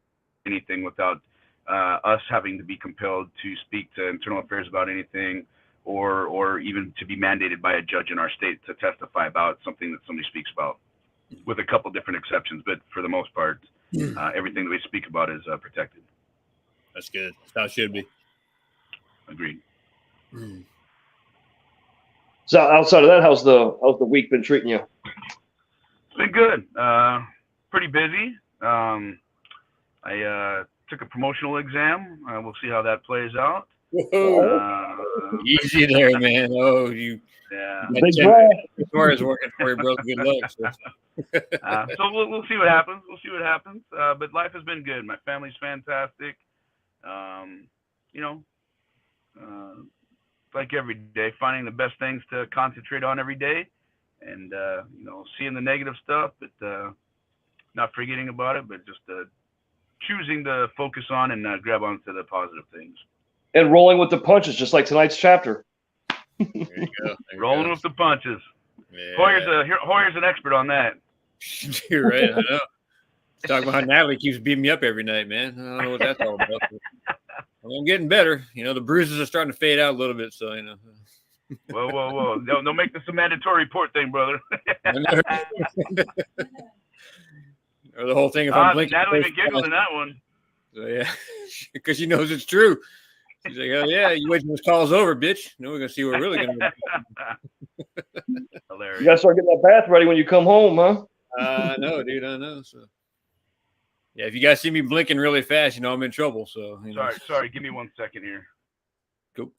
anything without us having to be compelled to speak to internal affairs about anything, or even to be mandated by a judge in our state to testify about something that somebody speaks about, with a couple different exceptions. But for the most part, everything that we speak about is protected. That's good. That's how it should be. Agreed. So outside of that, how's the week been treating you? It's been good. Pretty busy. I took a promotional exam. We'll see how that plays out. Easy there, man. Oh, you. Yeah. Big is working for you, bro. Good luck. So we'll see what happens. We'll see what happens. But life has been good. My family's fantastic. Like every day, finding the best things to concentrate on every day, and seeing the negative stuff, but not forgetting about it, but just choosing to focus on and grab onto the positive things. And rolling with the punches, just like tonight's chapter. There you go. Rolling with the punches. Yeah. Hoyer's an expert on that. You're right. I know. Talking about how Natalie keeps beating me up every night, man. I don't know what that's all about. Well, I'm getting better. The bruises are starting to fade out a little bit, so Whoa! Don't make this a mandatory report thing, brother. Or the whole thing. If I'm blinking, Natalie even giggled in that one. So, yeah, because she knows it's true. She's like, "Oh yeah, you wait till this call's over, bitch. Now we're gonna see what we're really gonna do." Hilarious. You gotta start getting that bath ready when you come home, huh? I know, dude. I know. So, yeah, if you guys see me blinking really fast, I'm in trouble. So, Sorry. Give me 1 second here. Cool.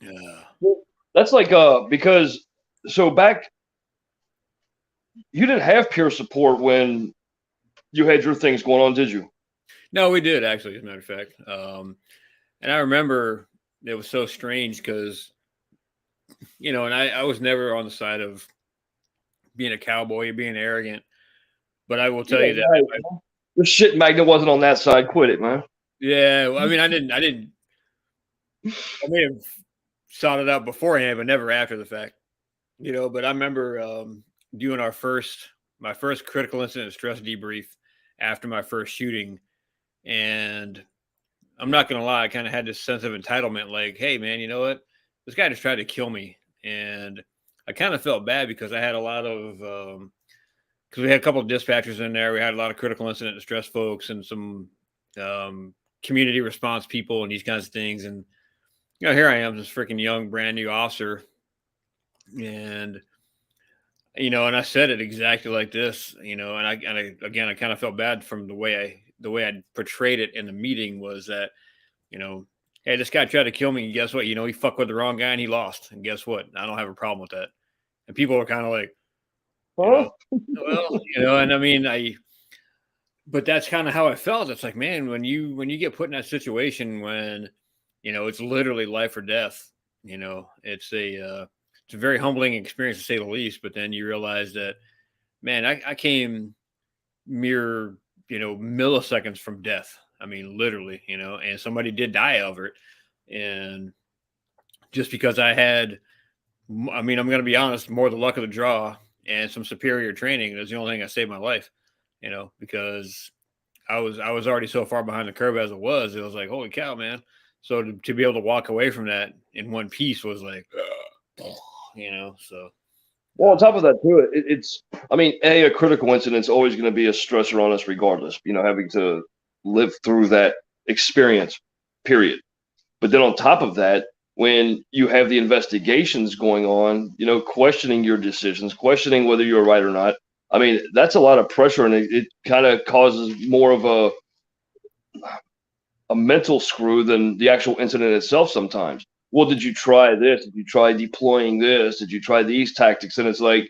Yeah. That's like because back you didn't have peer support when you had your things going on, did you? No, we did actually, as a matter of fact. And I remember it was so strange because, and I was never on the side of being a cowboy, being arrogant. But I will tell you that right. Your shit magnet wasn't on that side. Quit it, man. Yeah, well, I mean, I may have sought it out beforehand, but never after the fact. But I remember doing my first critical incident stress debrief after my first shooting, and I'm not gonna lie, I kind of had this sense of entitlement, like, hey man, you know what? This guy just tried to kill me. And I kind of felt bad because I had a lot of because we had a couple of dispatchers in there. We had a lot of critical incident distress folks and some community response people and these kinds of things. And here I am, this freaking young, brand new officer, and and I said it exactly like this, and I kind of felt bad from the way I portrayed it in the meeting was that, hey, this guy tried to kill me, and guess what? He fucked with the wrong guy and he lost, and guess what? I don't have a problem with that. And people were kind of like, and I mean, but that's kind of how I felt. It's like, man, when you get put in that situation when, it's literally life or death, it's a very humbling experience to say the least. But then you realize that, man, I came mere, milliseconds from death. I mean, literally, and somebody did die over it. And just because I had, I mean, I'm going to be honest, more the luck of the draw and some superior training is the only thing that saved my life, because I was already so far behind the curve as it was. It was like, holy cow, man. So to be able to walk away from that in one piece was like, so. Well, on top of that, too, a critical incident is always going to be a stressor on us regardless, having to live through that experience, period. But then on top of that, when you have the investigations going on, questioning your decisions, questioning whether you're right or not, I mean, that's a lot of pressure, and it kind of causes more of a mental screw than the actual incident itself sometimes. Well, did you try this? Did you try deploying this? Did you try these tactics? And it's like,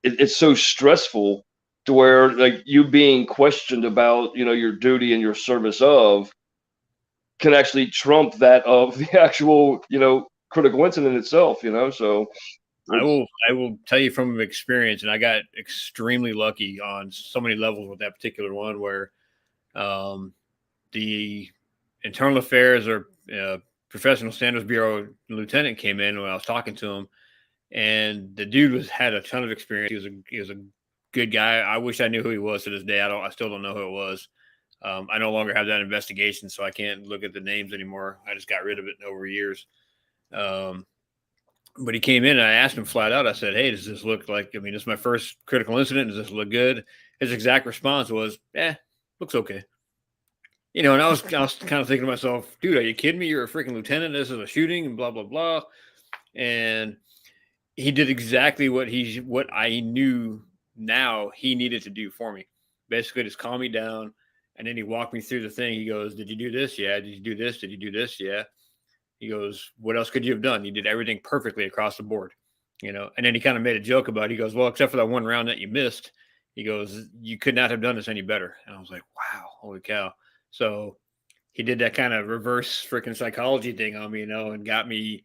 it's so stressful to where, like, you being questioned about, your duty and your service of can actually trump that of the actual, critical incident itself, so. I will tell you from experience, and I got extremely lucky on so many levels with that particular one where the internal affairs or Professional Standards Bureau lieutenant came in when I was talking to him, and the dude had a ton of experience. He was a good guy. I wish I knew who he was to this day. I still don't know who it was. I no longer have that investigation, so I can't look at the names anymore. I just got rid of it over years. But he came in and I asked him flat out. I said, "Hey, does this look like? I mean, this is my first critical incident. Does this look good?" His exact response was, looks okay." And I was kind of thinking to myself, "Dude, are you kidding me? You're a freaking lieutenant. This is a shooting and blah blah blah." And he did exactly what I knew now he needed to do for me. Basically, just calm me down. And then he walked me through the thing. He goes, "Did you do this? Yeah. Did you do this? Did you do this? Yeah." He goes, "What else could you have done? You did everything perfectly across the board." And then he kind of made a joke about it. He goes, "Well, except for that one round that you missed," he goes, "you could not have done this any better." And I was like, wow, holy cow. So he did that kind of reverse freaking psychology thing on me, and got me,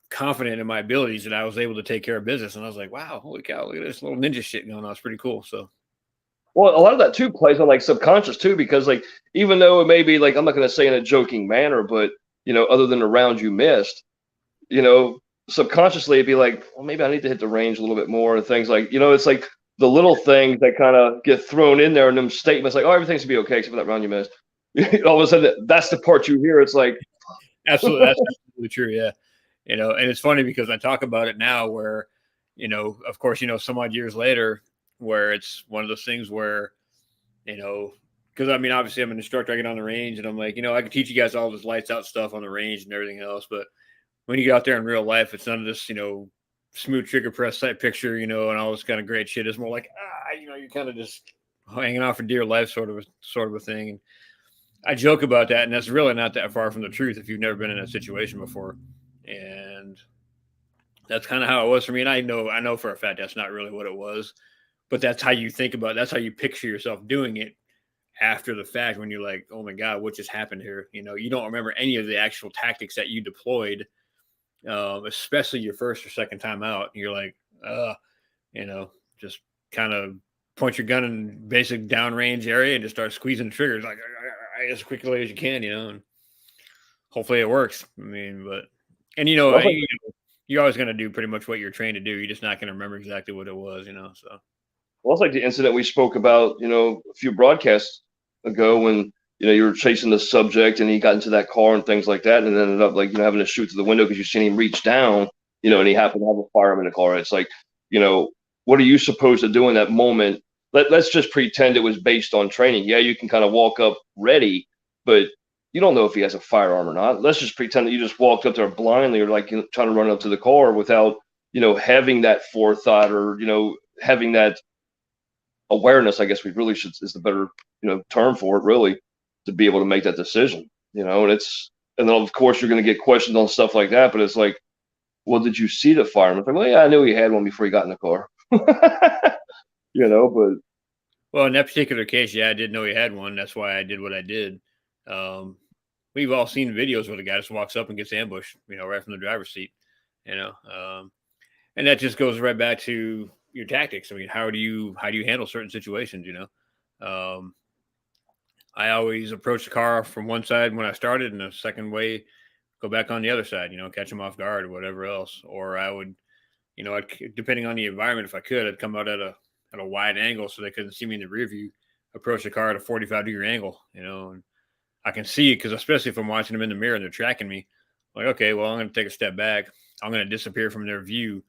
confident in my abilities that I was able to take care of business. And I was like, wow, holy cow, look at this little ninja shit going on. It's pretty cool. So Well, a lot of that too plays on like subconscious too, because like even though it may be like I'm not going to say in a joking manner, but other than the round you missed, subconsciously it'd be like, well, maybe I need to hit the range a little bit more and things like it's like the little things that kind of get thrown in there and them statements like, oh, everything's gonna be okay except for that round you missed. All of a sudden, that's the part you hear. It's like, absolutely, that's absolutely true. Yeah, and it's funny because I talk about it now, where of course, some odd years later, where it's one of those things where because I mean, obviously I'm an instructor, I get on the range and I'm like, I can teach you guys all this lights out stuff on the range and everything else, but when you get out there in real life, it's none of this, smooth trigger press type picture, and all this kind of great shit. It's more like, you're kind of just hanging out for dear life, sort of a thing. And I joke about that, and that's really not that far from the truth if you've never been in that situation before. And that's kind of how it was for me. And I know for a fact that's not really what it was, but that's how you think about it. That's how you picture yourself doing it after the fact, when you're like, oh my God, what just happened here? You don't remember any of the actual tactics that you deployed, especially your first or second time out. You're like, just kind of point your gun in basic downrange area and just start squeezing the triggers like as quickly as you can, and hopefully it works. I mean, you're always going to do pretty much what you're trained to do. You're just not going to remember exactly what it was, so. Well, it's like the incident we spoke about, a few broadcasts ago when, you were chasing the subject and he got into that car and things like that, and it ended up like, having to shoot through the window because you seen him reach down, and he happened to have a firearm in the car. It's like, what are you supposed to do in that moment? Let's just pretend it was based on training. Yeah, you can kind of walk up ready, but you don't know if he has a firearm or not. Let's just pretend that you just walked up there blindly or like trying to run up to the car without, having that forethought or, having that awareness, I guess we really should is the better, term for it, really, to be able to make that decision, and then of course you're going to get questions on stuff like that, but it's like, well, did you see the firearm? It's like, well, yeah, I knew he had one before he got in the car, but well, in that particular case, yeah, I did know he had one. That's why I did what I did. We've all seen videos where the guy just walks up and gets ambushed, right from the driver's seat, and that just goes right back to your tactics. I mean, how do you handle certain situations? I always approach the car from one side when I started, and the second way, go back on the other side. Catch them off guard or whatever else. Or I would, depending on the environment, if I could, I'd come out at a wide angle so they couldn't see me in the rear view. Approach the car at a 45-degree angle, and I can see it because especially if I'm watching them in the mirror and they're tracking me, like, okay, well, I'm going to take a step back. I'm going to disappear from their view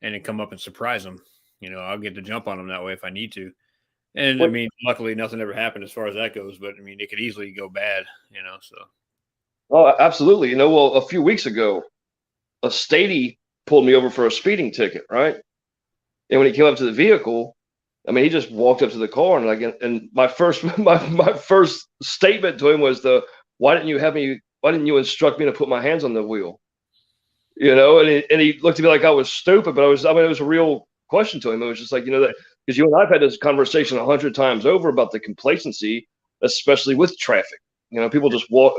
and then come up and surprise them. I'll get the jump on them that way if I need to. And I mean, luckily nothing ever happened as far as that goes, but I mean, it could easily go bad, so. Oh, absolutely. Well, a few weeks ago, a statey pulled me over for a speeding ticket, right? And when he came up to the vehicle, I mean, he just walked up to the car and my first my first statement to him was why didn't you instruct me to put my hands on the wheel? And he looked at me like I was stupid, but it was a real question to him. It was just like, that because you and I've had this conversation 100 times over about the complacency, especially with traffic. People just walk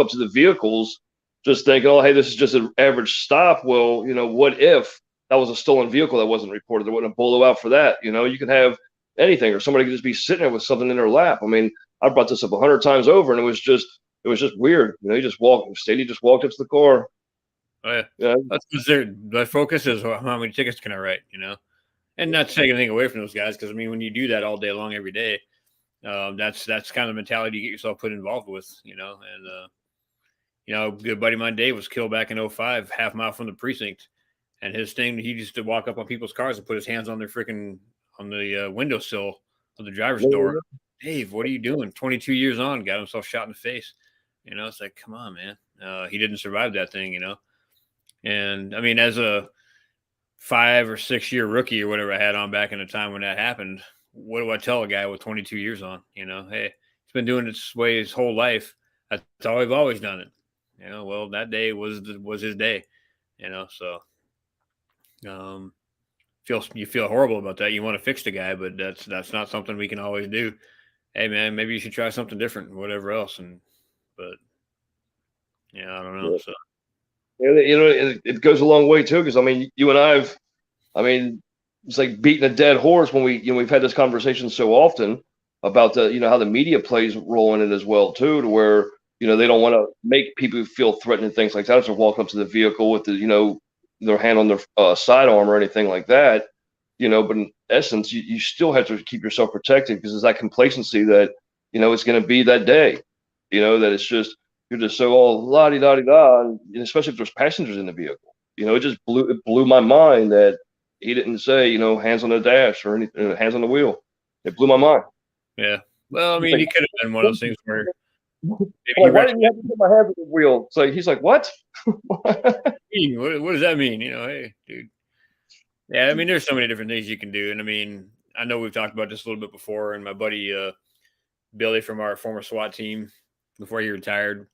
up to the vehicles just thinking, oh, hey, this is just an average stop. Well, what if that was a stolen vehicle that wasn't reported? There wasn't a bolo out for that. You can have anything, or somebody could just be sitting there with something in their lap. I mean, I brought this up 100 times over, and it was just weird. He just walked up to the car. Oh, yeah. That's because their focus is how many tickets can I write, And not to take anything away from those guys, because I mean, when you do that all day long, every day, that's kind of the mentality you get yourself put involved with, you know. And a good buddy of mine, Dave, was killed back in 2005, half mile from the precinct, and his thing, he used to walk up on people's cars and put his hands on their freaking on the windowsill of the driver's door. Dave, what are you doing? 22 years on, got himself shot in the face. You know, it's like, come on, man. He didn't survive that thing, you know. And I mean, as a 5 or 6 year rookie or whatever I had on back in the time when that happened, what do I tell a guy with 22 years on? You know, hey, he's been doing it this way his whole life. That's how I've always done it. You know, well, that day was his day. You know, so you feel horrible about that. You want to fix the guy, but that's not something we can always do. Hey, man, maybe you should try something different, whatever else. But yeah, I don't know. So. Yeah, it goes a long way too, because I mean, you and I mean, it's like beating a dead horse when we've had this conversation so often about how the media plays a role in it as well too, to where they don't want to make people feel threatened and things like that. If they're walking up to the vehicle with their hand on their sidearm or anything like that, But in essence, you still have to keep yourself protected, because there's that complacency that it's going to be that day, that it's just. You're just so all la-di-da-di-da, and especially if there's passengers in the vehicle. It blew my mind that he didn't say, hands on the dash or anything, hands on the wheel. It blew my mind. Yeah. Well, I mean, he could have been one of those things where why didn't you have to put my hands on the wheel? So he's like, what? What does that mean? Hey, dude. Yeah, I mean, there's so many different things you can do. And I mean, I know we've talked about this a little bit before, and my buddy Billy from our former SWAT team, before he retired,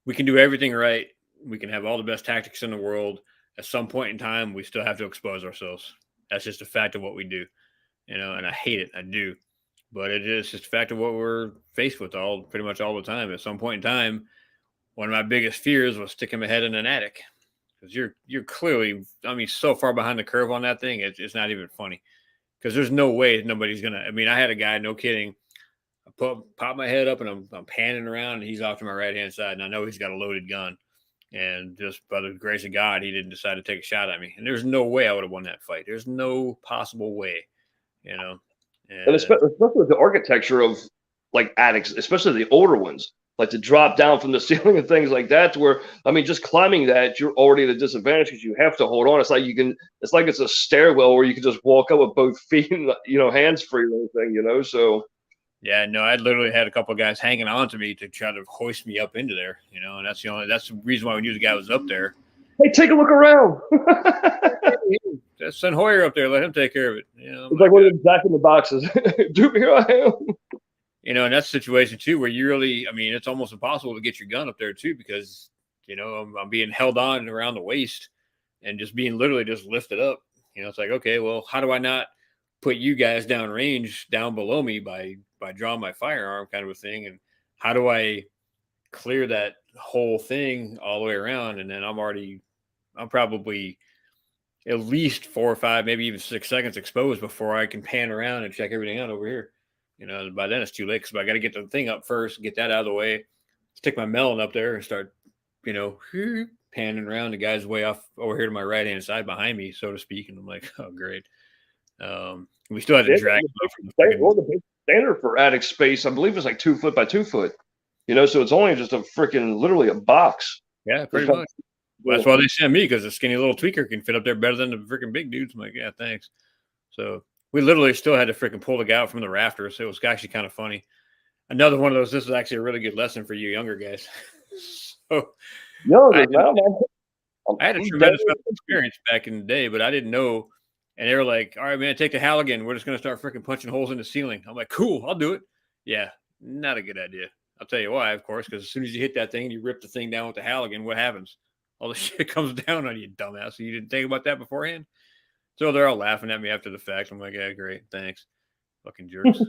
we can do everything right. We can have all the best tactics in the world. At some point in time, we still have to expose ourselves. That's just a fact of what we do, and I hate it. I do. But it is just a fact of what we're faced with pretty much all the time. At some point in time, one of my biggest fears was sticking my head in an attic, because you're clearly, I mean, so far behind the curve on that thing. It's not even funny, because there's no way nobody's going to, I mean, I had a guy, no kidding, pop my head up, and I'm panning around, and he's off to my right-hand side, and I know he's got a loaded gun. And just by the grace of God, he didn't decide to take a shot at me. And there's no way I would have won that fight. There's no possible way, And especially with the architecture of like attics, especially the older ones, like to drop down from the ceiling and things like that, to where, I mean, just climbing that, you're already at a disadvantage because you have to hold on. It's like it's a stairwell where you can just walk up with both feet and, hands free or anything, so. Yeah, no, I literally had a couple of guys hanging on to me to try to hoist me up into there, and that's the reason why we knew the guy was up there. Hey, take a look around. Send Hoyer up there, let him take care of it. It's like one of them Jack in the boxes. Dude, here I am. And that's a situation too where you really, I mean, it's almost impossible to get your gun up there too, because I'm being held on around the waist and just being literally just lifted up. It's like, okay, well, how do I not put you guys down range down below me by drawing my firearm, kind of a thing? And how do I clear that whole thing all the way around? And then I'm probably at least 4 or 5, maybe even 6 seconds exposed before I can pan around and check everything out over here. By then it's too late, because I got to get the thing up first, get that out of the way, stick my melon up there and start, panning around. The guy's way off over here to my right-hand side behind me, so to speak. And I'm like, oh, great. We still had to drag the big standard for attic space, I believe, is like 2 foot by 2 foot. So it's only just a freaking literally a box. Yeah, pretty much. Well, that's why they sent me, because a skinny little tweaker can fit up there better than the freaking big dudes. I'm like, yeah, thanks. So we literally still had to freaking pull the guy out from the rafters. It was actually kind of funny. Another one of those. This is actually a really good lesson for you younger guys. So I had a tremendous amount of experience back in the day, but I didn't know. And they were like, all right, man, take the Halligan. We're just going to start freaking punching holes in the ceiling. I'm like, cool, I'll do it. Yeah, not a good idea. I'll tell you why, of course, because as soon as you hit that thing and you rip the thing down with the Halligan, what happens? All the shit comes down on you, dumbass. So you didn't think about that beforehand? So they're all laughing at me after the fact. I'm like, yeah, great, thanks. Fucking jerks.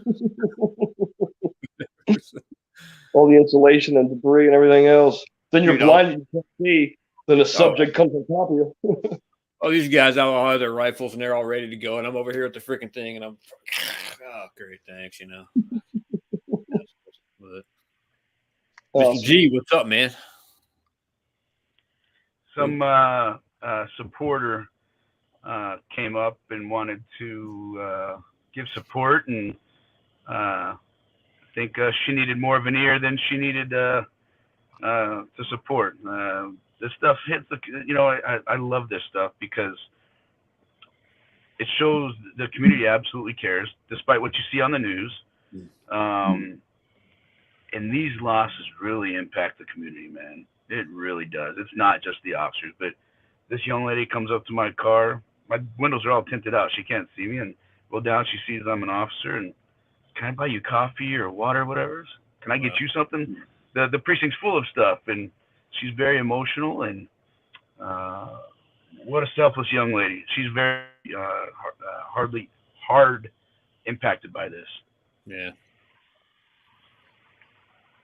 All the insulation and debris and everything else. Then you're blind and you can't see. Then the subject comes on top of you. Oh, these guys all have their rifles and they're all ready to go, and I'm over here at the freaking thing, and I'm, oh, great, thanks, But, Mr. G, what's up, man? Some supporter came up and wanted to give support, and I think she needed more of an ear than she needed to support. This stuff hits I love this stuff because it shows the community absolutely cares, despite what you see on the news. And these losses really impact the community, man. It really does. It's not just the officers, but this young lady comes up to my car. My windows are all tinted out. She can't see me, and go down. She sees I'm an officer, and can I buy you coffee or water, or whatever? Can I get you something? The precinct's full of stuff, and she's very emotional, and what a selfless young lady. She's very hard impacted by this. Yeah.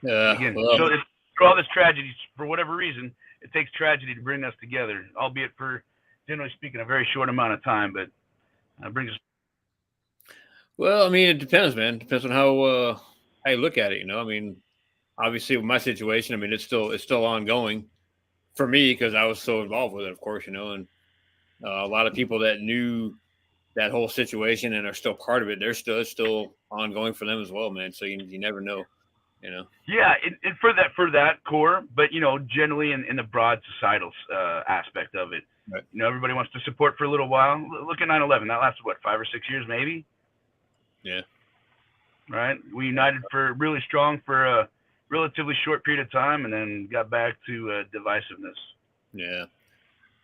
Again, so for all this tragedy, for whatever reason, it takes tragedy to bring us together, albeit for, generally speaking, a very short amount of time, but it brings us. Well, I mean, it depends, man. It depends on how you look at it. I mean, obviously with my situation, I mean, it's still ongoing for me because I was so involved with it, of course, and a lot of people that knew that whole situation and are still part of it, it's still ongoing for them as well, man. So you never know. Yeah, and for that core, but generally in the broad societal aspect of it, right. Everybody wants to support for a little while. Look at 9/11. That lasted what, 5 or 6 years, maybe. Yeah. Right. We united for really strong for a relatively short period of time, and then got back to divisiveness. Yeah.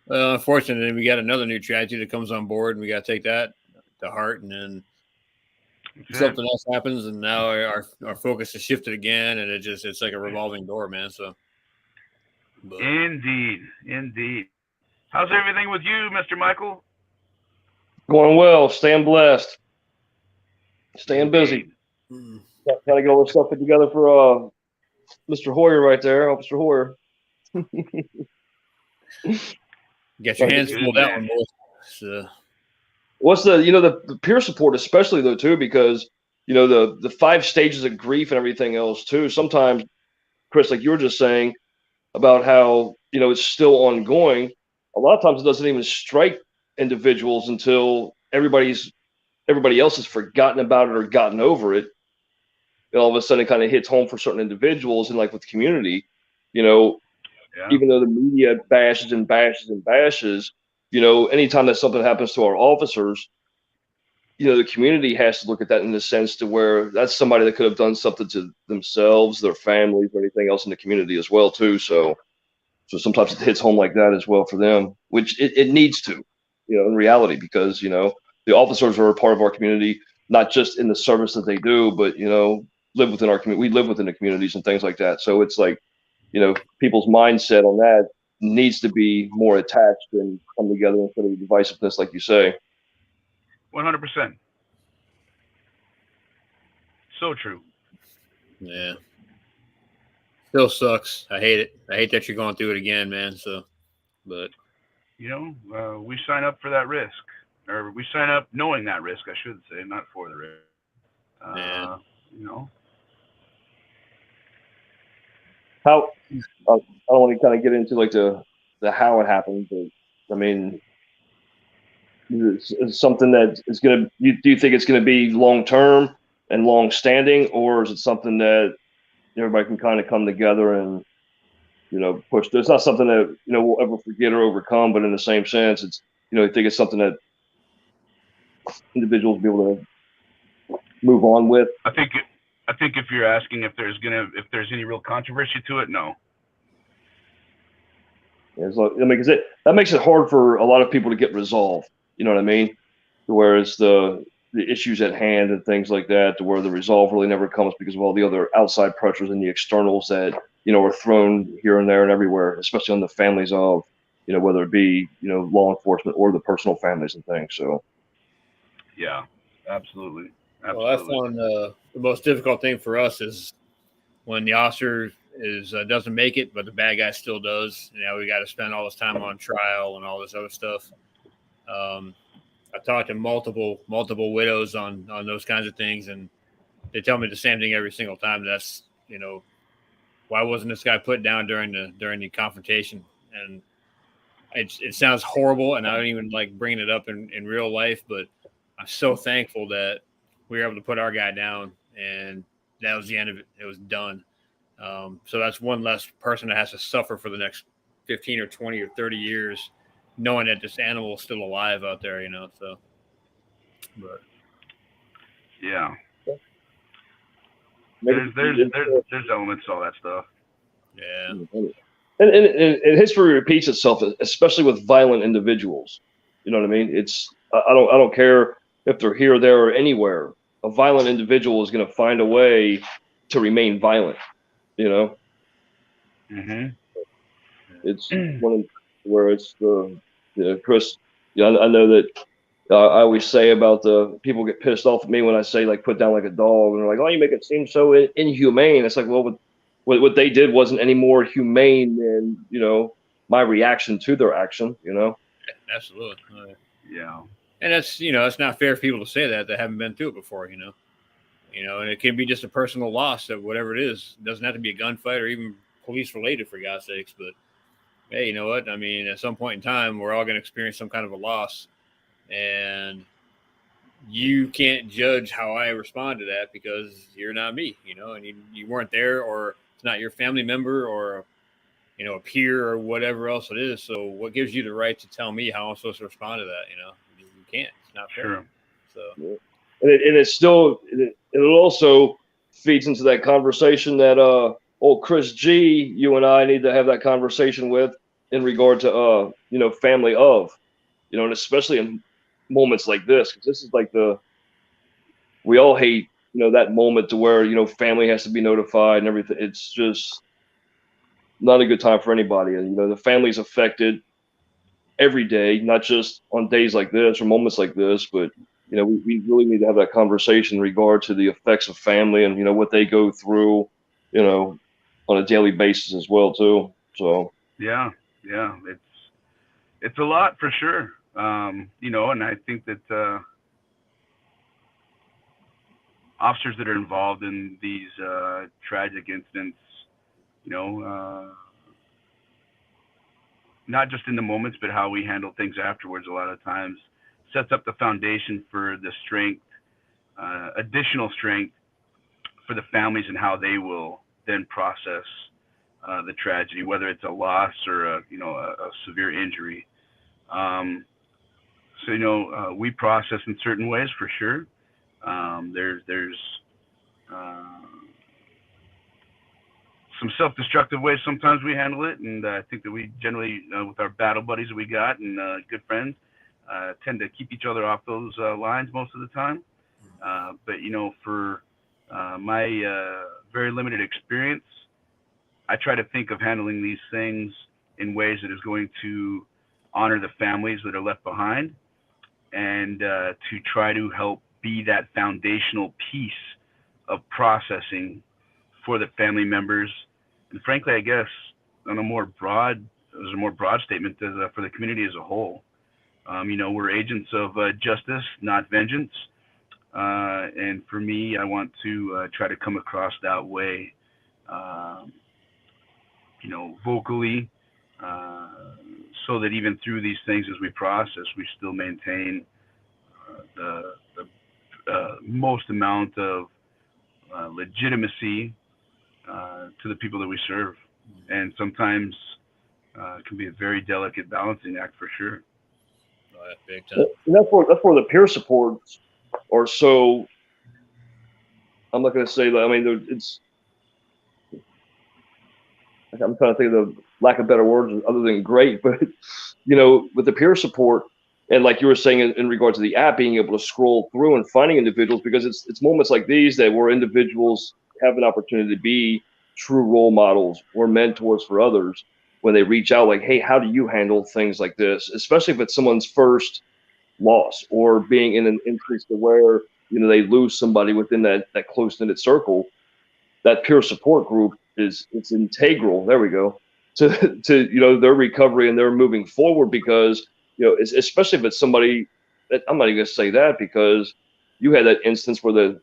Well, unfortunately, we got another new tragedy that comes on board, and we got to take that to heart, and then something else happens, and now our focus is shifted again, and it's like a revolving door, man. So, Indeed. How's everything with you, Mr. Michael? Going well. Staying blessed. Staying busy. Got to get all this stuff put together for Mr. Hoyer right there, Officer Hoyer. Get your hands full that one, boys. So. What's the peer support, especially though too, because the 5 stages of grief and everything else too. Sometimes, Chris, like you were just saying about how it's still ongoing. A lot of times it doesn't even strike individuals until everybody else has forgotten about it or gotten over it. And all of a sudden it kind of hits home for certain individuals, and like with community, even though the media bashes and bashes and bashes, anytime that something happens to our officers, the community has to look at that in the sense to where that's somebody that could have done something to themselves, their families, or anything else in the community as well too. So sometimes it hits home like that as well for them, which it needs to, in reality, because the officers are a part of our community, not just in the service that they do, but live within our community. We live within the communities and things like that. So it's like, people's mindset on that needs to be more attached and come together instead of the divisiveness, like you say. 100%. So true. Yeah. Still sucks. I hate it. I hate that you're going through it again, man. So, but we sign up for that risk, or we sign up knowing that risk, I should say, not for the risk. Yeah. How I don't want to kind of get into like the how it happened, but I mean, it's something that is going to. Do you think it's going to be long term and long standing, or is it something that everybody can kind of come together and push? It's not something that we'll ever forget or overcome, but in the same sense, it's I think it's something that individuals will be able to move on with. I think if you're asking if there's any real controversy to it, no. Because that makes it hard for a lot of people to get resolved. You know what I mean? Whereas the issues at hand and things like that, to where the resolve really never comes because of all the other outside pressures and the externals that are thrown here and there and everywhere, especially on the families of whether it be law enforcement or the personal families and things. So yeah, absolutely. Well, I found the most difficult thing for us is when the officer doesn't make it, but the bad guy still does. We got to spend all this time on trial and all this other stuff. I talked to multiple widows on those kinds of things, and they tell me the same thing every single time. That's why wasn't this guy put down during the confrontation? And it sounds horrible, and I don't even like bringing it up in real life, but I'm so thankful that we were able to put our guy down, and that was the end of it. It was done. So that's one less person that has to suffer for the next 15 or 20 or 30 years, knowing that this animal is still alive out there, so, but Yeah. Maybe There's elements to all that stuff. yeah. And history repeats itself, especially with violent individuals. You know what I mean? I don't care if they're here, there, or anywhere. A violent individual is going to find a way to remain violent. It's one of where it's Chris. Yeah, I know that I always say about the people get pissed off at me when I say like put down like a dog, and they're like, "Oh, you make it seem so inhumane." It's like, well, what they did wasn't any more humane than my reaction to their action. Absolutely. Yeah. And that's it's not fair for people to say that haven't been through it before. And it can be just a personal loss of whatever it is. It doesn't have to be a gunfight or even police related, for God's sakes. But hey, you know what? I mean, at some point in time, we're all going to experience some kind of a loss, and you can't judge how I respond to that because you're not me, and you weren't there, or it's not your family member, or a peer, or whatever else it is. So what gives you the right to tell me how I'm supposed to respond to that? You can't. It's not fair. Sure. So, and it's still it also feeds into that conversation that old Chris G, you and I need to have that conversation with in regard to family of, and especially in moments like this, because this is like we all hate that moment to where family has to be notified and everything. It's just not a good time for anybody, and the family's affected every day, not just on days like this or moments like this, but we really need to have that conversation in regard to the effects of family and what they go through, on a daily basis as well too. So yeah, it's a lot for sure. And I think that officers that are involved in these tragic incidents, not just in the moments, but how we handle things afterwards, a lot of times sets up the foundation for the strength, additional strength for the families and how they will then process the tragedy, whether it's a loss or a severe injury. So we process in certain ways for sure. There's some self-destructive ways sometimes we handle it, and I think that we generally, with our battle buddies that we got and good friends, tend to keep each other off those lines most of the time. But for my very limited experience, I try to think of handling these things in ways that is going to honor the families that are left behind, and to try to help be that foundational piece of processing for the family members, and frankly, I guess on a more broad statement, for the community as a whole. We're agents of justice, not vengeance, and for me, I want to try to come across that way, vocally, so that even through these things as we process, we still maintain the most amount of legitimacy to the people that we serve, and sometimes it can be a very delicate balancing act for sure. Oh, yeah, big time. And that's where the peer supports are so. I'm not going to say that. I mean, it's. I'm trying to think of the lack of better words other than great, but with the peer support, and like you were saying in regard to the app, being able to scroll through and finding individuals, because it's moments like these that where individuals have an opportunity to be true role models or mentors for others when they reach out, like, hey, how do you handle things like this, especially if it's someone's first loss or being in an instance to where they lose somebody within that close-knit circle. That peer support group it's integral. There we go to their recovery and their moving forward, because especially if it's somebody that I'm not even going to say that, because you had that instance where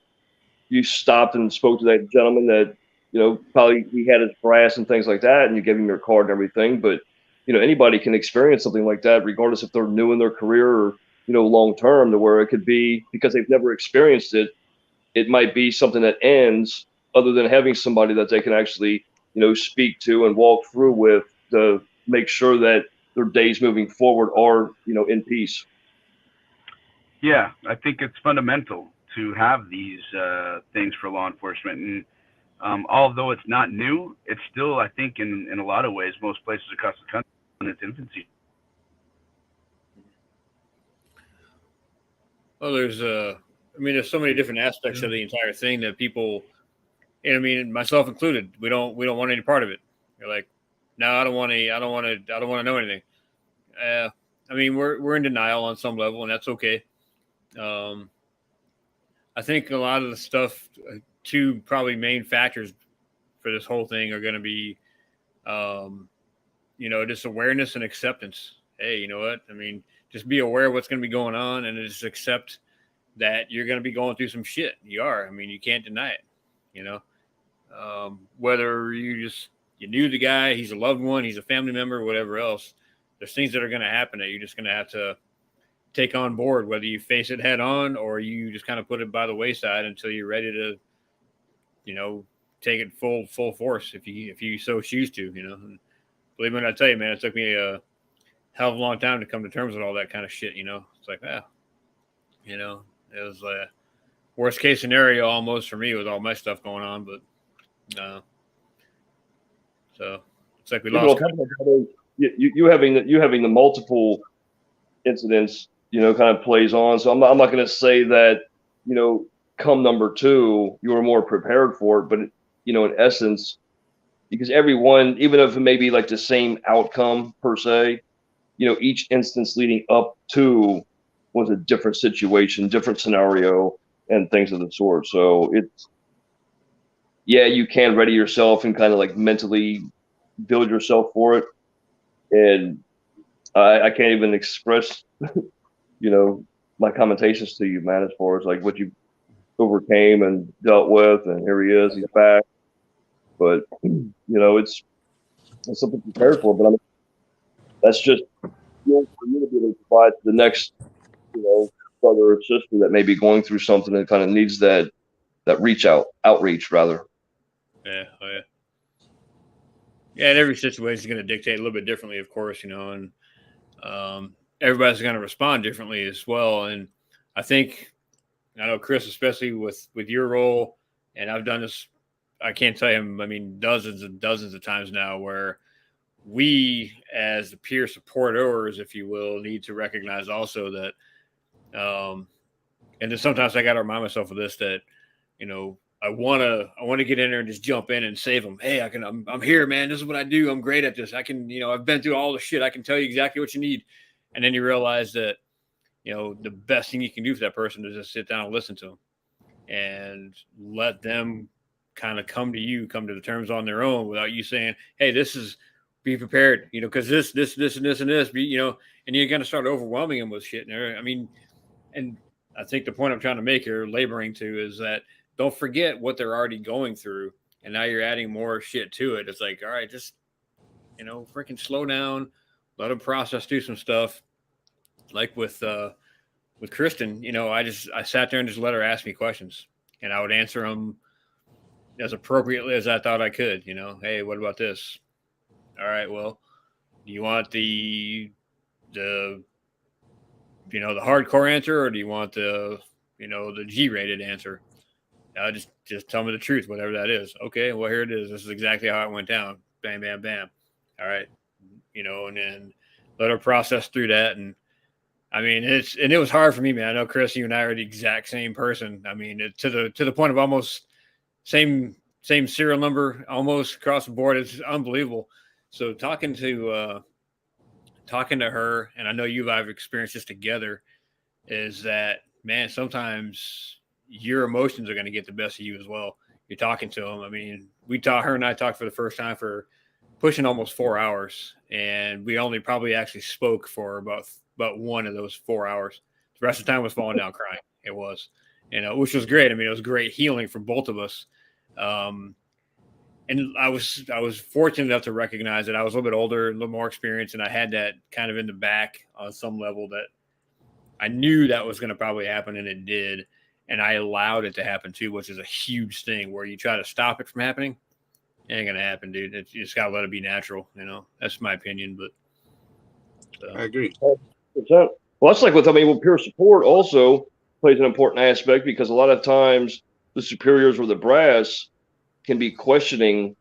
you stopped and spoke to that gentleman that probably he had his brass and things like that, and you gave him your card and everything, but anybody can experience something like that, regardless if they're new in their career or, long term, to where it could be because they've never experienced it. It might be something that ends, other than having somebody that they can actually, speak to and walk through with to make sure that their days moving forward are, in peace. Yeah, I think it's fundamental to have these things for law enforcement. And although it's not new, it's still, I think, in a lot of ways, most places across the country in its infancy. Well, there's so many different aspects of the entire thing that people, and I mean, myself included, we don't want any part of it. You're like, no, I don't want to know anything. I mean, we're in denial on some level, and that's okay. I think a lot of the stuff, two probably main factors for this whole thing are going to be, just awareness and acceptance. Hey, you know what? I mean, just be aware of what's going to be going on and just accept that you're going to be going through some shit. You are. I mean, you can't deny it, whether you knew the guy, he's a loved one, he's a family member, whatever else, there's things that are going to happen that you're just going to have to take on board, whether you face it head on or you just kind of put it by the wayside until you're ready to, take it full force if you so choose to, And believe me when I tell you, man, it took me a hell of a long time to come to terms with all that kind of shit. It's like, it was worst case scenario almost for me with all my stuff going on, but so it's like we lost. You having the multiple incidents, kind of plays on. So I'm not going to say that, come number 2, you were more prepared for it, but in essence, because everyone, even if it may be like the same outcome per se, each instance leading up to was a different situation, different scenario, and things of the sort. So you can ready yourself and kind of like mentally build yourself for it. And I can't even express, my commentations to you, man, as far as like what you overcame and dealt with, and here he is, he's back. But it's something to prepare for. But I mean, that's just for you to be able to provide to the next, brother or sister that may be going through something and kind of needs that outreach rather. Yeah, and every situation is going to dictate a little bit differently, of course, and everybody's going to respond differently as well. And I know Chris, especially with your role, and I've done this, I can't tell him, I mean, dozens and dozens of times now, where we as the peer supporters, if you will, need to recognize also that, and then sometimes I got to remind myself of this, that, I want to get in there and just jump in and save them. Hey, I'm here, man. This is what I do. I'm great at this. I can, I've been through all the shit. I can tell you exactly what you need. And then you realize that, the best thing you can do for that person is just sit down and listen to them and let them kind of come to the terms on their own without you saying, hey, be prepared, because this, and this, and this, and you're going to start overwhelming them with shit. I mean, and I think the point I'm trying to make here, laboring to, is that don't forget what they're already going through. And now you're adding more shit to it. It's like, all right, just, freaking slow down, let them process through some stuff. Like with Kristen, I sat there and just let her ask me questions, and I would answer them as appropriately as I thought I could. Hey, what about this? All right, well, do you want the hardcore answer, or do you want the G-rated answer? Just tell me the truth, whatever that is. Okay, well, here it is. This is exactly how it went down. Bam, bam, bam. All right, and then let her process through that. And I mean, it was hard for me, man. I know, Chris, you and I are the exact same person. I mean, to the point of almost same serial number, almost across the board. It's unbelievable. So talking to her, and I know I've experienced this together, is that, man, sometimes your emotions are going to get the best of you as well. You're talking to them. I mean, her and I talked for the first time for pushing almost 4 hours, and we only probably actually spoke for about one of those 4 hours. The rest of the time was falling down crying. It was, which was great. I mean, it was great healing for both of us. and I was fortunate enough to recognize that I was a little bit older, a little more experienced, and I had that kind of in the back on some level that I knew that was going to probably happen, and it did. And I allowed it to happen too, which is a huge thing where you try to stop it from happening. It ain't going to happen, dude. You just got to let it be natural. That's my opinion, but I agree. Well, that's like with peer support also plays an important aspect because a lot of times the superiors or the brass can be questioning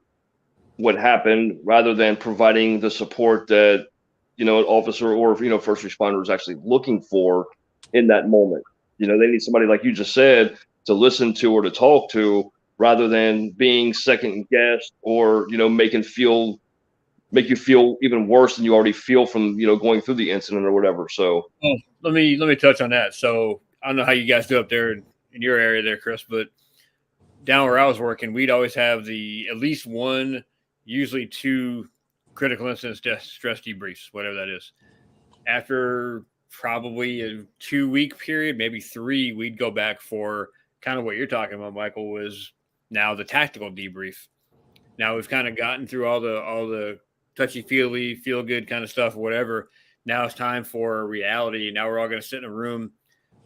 what happened rather than providing the support that an officer or first responder is actually looking for in that moment. They need somebody like you just said to listen to or to talk to rather than being second guessed or make you feel even worse than you already feel from going through the incident or whatever. So let me touch on that. So I don't know how you guys do up there in your area there, Chris, but down where I was working, we'd always have at least one, usually two critical incident stress debriefs, whatever that is. After probably a 2-week period, maybe 3, we'd go back for kind of what you're talking about, Michael, was now the tactical debrief. Now we've kind of gotten through all the touchy-feely, feel-good kind of stuff or whatever. Now it's time for reality. Now we're all going to sit in a room.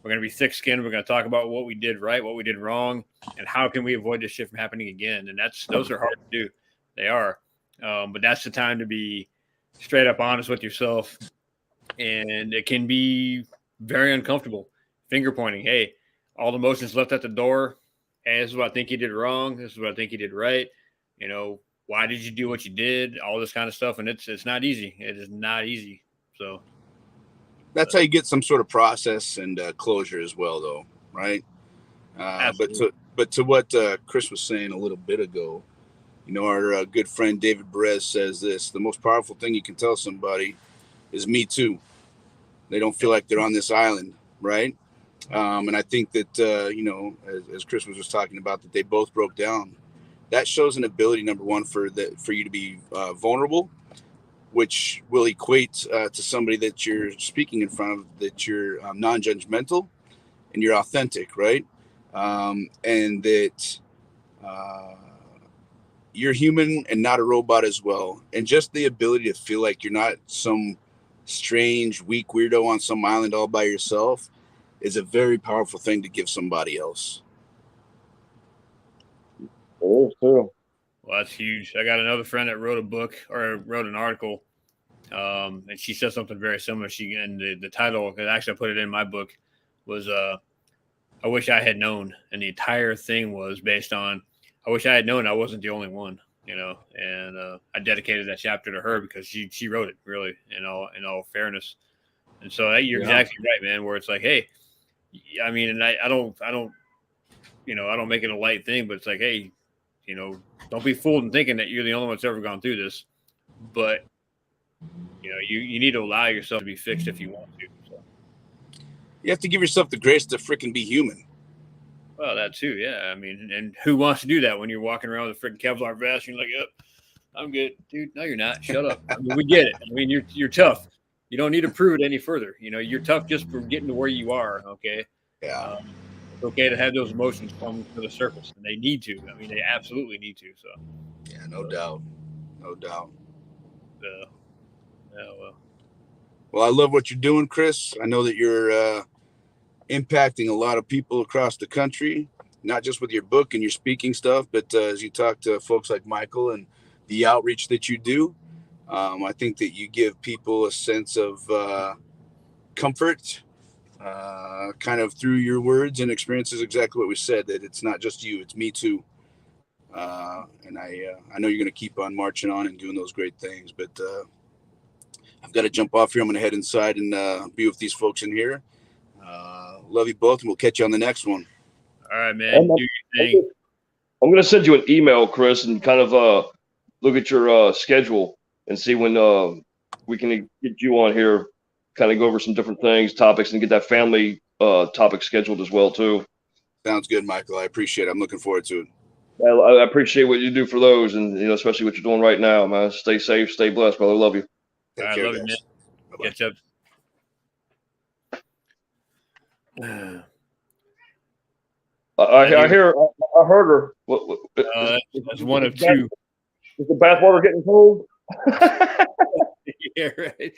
We're going to be thick-skinned. We're going to talk about what we did right, what we did wrong, and how can we avoid this shit from happening again. And those are hard to do. They are. But that's the time to be straight up honest with yourself. And it can be very uncomfortable. Finger pointing. Hey, all the emotions left at the door. Hey, this is what I think you did wrong. This is what I think you did right. Why did you do what you did? All this kind of stuff. And it's not easy. It is not easy. So that's how you get some sort of process and closure as well, though, right? But to what Chris was saying a little bit ago, our good friend David Perez says this: the most powerful thing you can tell somebody is "me too." They don't feel like they're on this island, right? And I think that as Chris was just talking about, that they both broke down. That shows an ability, number one, for you to be vulnerable, which will equate to somebody that you're speaking in front of, that you're non-judgmental and you're authentic, right? And that you're human and not a robot as well. And just the ability to feel like you're not some strange, weak weirdo on some island all by yourself is a very powerful thing to give somebody else. it is too. Well, that's huge. I got another friend that wrote a book or wrote an article, and she said something very similar. And the title, because actually I put it in my book, was "I Wish I Had Known," and the entire thing was based on I wish I had known I wasn't the only one, And I dedicated that chapter to her because she wrote it, really, in all fairness. And so you're exactly right, man. Where it's like, hey, I mean, and I don't I don't make it a light thing, but it's like, hey, don't be fooled in thinking that you're the only one that's ever gone through this. But you need to allow yourself to be fixed if you want to. So. You have to give yourself the grace to freaking be human. Well, that too, yeah. I mean, and who wants to do that when you're walking around with a freaking Kevlar vest and you're like, yep, I'm good, dude. No, you're not. Shut up. I mean, we get it. I mean, you're tough. You don't need to prove it any further. You're tough just from getting to where you are. Okay. Yeah. It's okay to have those emotions come to the surface, and they need to. I mean, they absolutely need to. So. Yeah, no doubt. Yeah, well, I love what you're doing, Chris. I know that you're impacting a lot of people across the country, not just with your book and your speaking stuff, but as you talk to folks like Michael and the outreach that you do. I think that you give people a sense of comfort, kind of through your words and experiences, exactly what we said, that it's not just you, it's me too. And I know you're going to keep on marching on and doing those great things, but I've got to jump off here. I'm going to head inside and be with these folks in here. Love you both, and we'll catch you on the next one. All right, man. Do your thing. I'm going to send you an email, Chris, and kind of look at your schedule and see when we can get you on here, kind of go over some different things, topics, and get that family topic scheduled as well, too. Sounds good, Michael. I appreciate it. I'm looking forward to it. I appreciate what you do for those, and especially what you're doing right now, man. Stay safe, stay blessed, brother. Love you. Take care, love guys. you, man. Bye-bye. Catch up. I heard her. That's one of two. Is the bathwater getting cold? Yeah, right.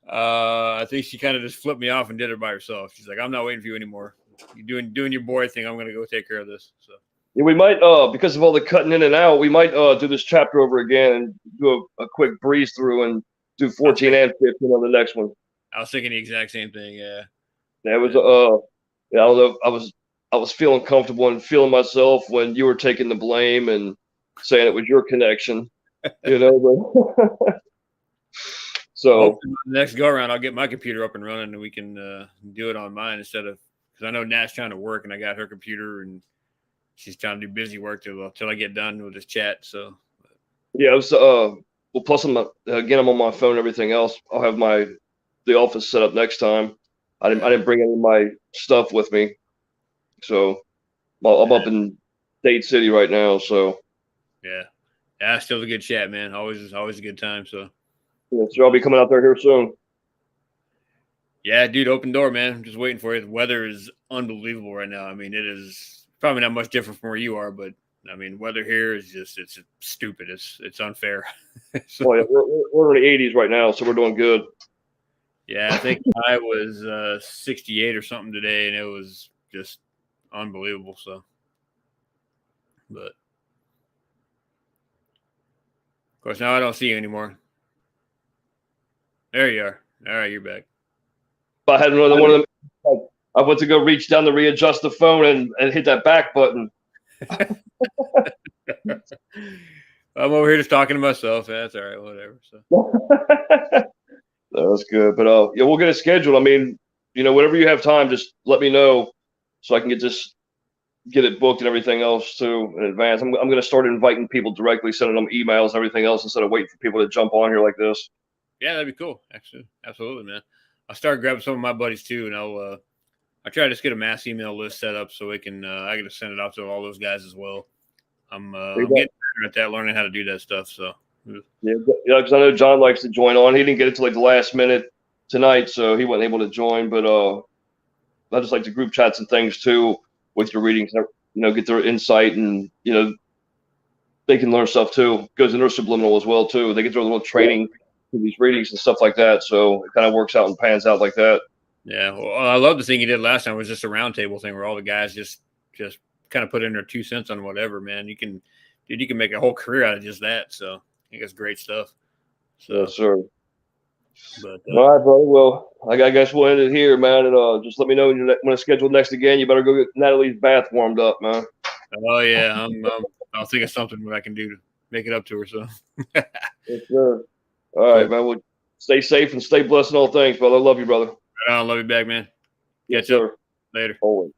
I think she kind of just flipped me off and did it by herself. She's like, "I'm not waiting for you anymore. You're doing your boy thing. I'm gonna go take care of this." So Yeah, we might because of all the cutting in and out, we might do this chapter over again and do a quick breeze through and do 14 and 15 on the next one. I was thinking the exact same thing. Yeah. That was yeah, I don't know. I was feeling comfortable and feeling myself when you were taking the blame and saying it was your connection, you know. But so hopefully the next go around, I'll get my computer up and running, and we can do it on mine instead of, because I know Nat's trying to work, and I got her computer, and she's trying to do busy work till I get done. We'll just chat. So yeah, it was well. Plus, I'm on my phone and everything else. I'll have the office set up next time. I didn't bring any of my stuff with me, so I'm up in Dade City right now. So yeah, still a good chat, man. Always a good time. So yeah, so I'll be coming out there here soon. Yeah, dude, open door, man. I'm just waiting for you. The weather is unbelievable right now. I mean, it is probably not much different from where you are, but I mean, weather here is it's stupid. It's unfair. So, yeah, we're in the 80s right now, so we're doing good. Yeah, I think I was 68 or something today, and it was just unbelievable. So, but of course, now I don't see you anymore. There you are. All right, you're back. If I had another one of them, I went to go reach down to readjust the phone and hit that back button. I'm over here just talking to myself. That's all right, whatever. So That's good, but yeah, we'll get it scheduled. I mean, whenever you have time, just let me know so I can get it booked and everything else too in advance. I'm going to start inviting people directly, sending them emails and everything else instead of waiting for people to jump on here like this. Yeah, that'd be cool. Actually, absolutely, man. I'll start grabbing some of my buddies too, and I'll try to just get a mass email list set up so we can I can just send it out to all those guys as well. I'm getting better at that, learning how to do that stuff. So yeah, because I know John likes to join on. He didn't get it to like the last minute tonight, so he wasn't able to join. But I just like the group chats and things too with your readings. Get their insight and they can learn stuff too. Goes in their subliminal as well too. They get their little training through these readings and stuff like that. So it kind of works out and pans out like that. Yeah, well, I love the thing you did last time. It was just a roundtable thing where all the guys just kind of put in their 2 cents on whatever. Man, you can make a whole career out of just that. So I think it's great stuff. So, yes, sir. But all right, brother. Well, I guess we'll end it here, man. And just let me know when to schedule next again. You better go get Natalie's bath warmed up, man. Oh yeah, I'll think of something what I can do to make it up to her. So yes, sir. All right, man. Well, stay safe and stay blessed in all things, brother. I love you, brother. I love you back, man. Yes, Catch up sir. later. Always.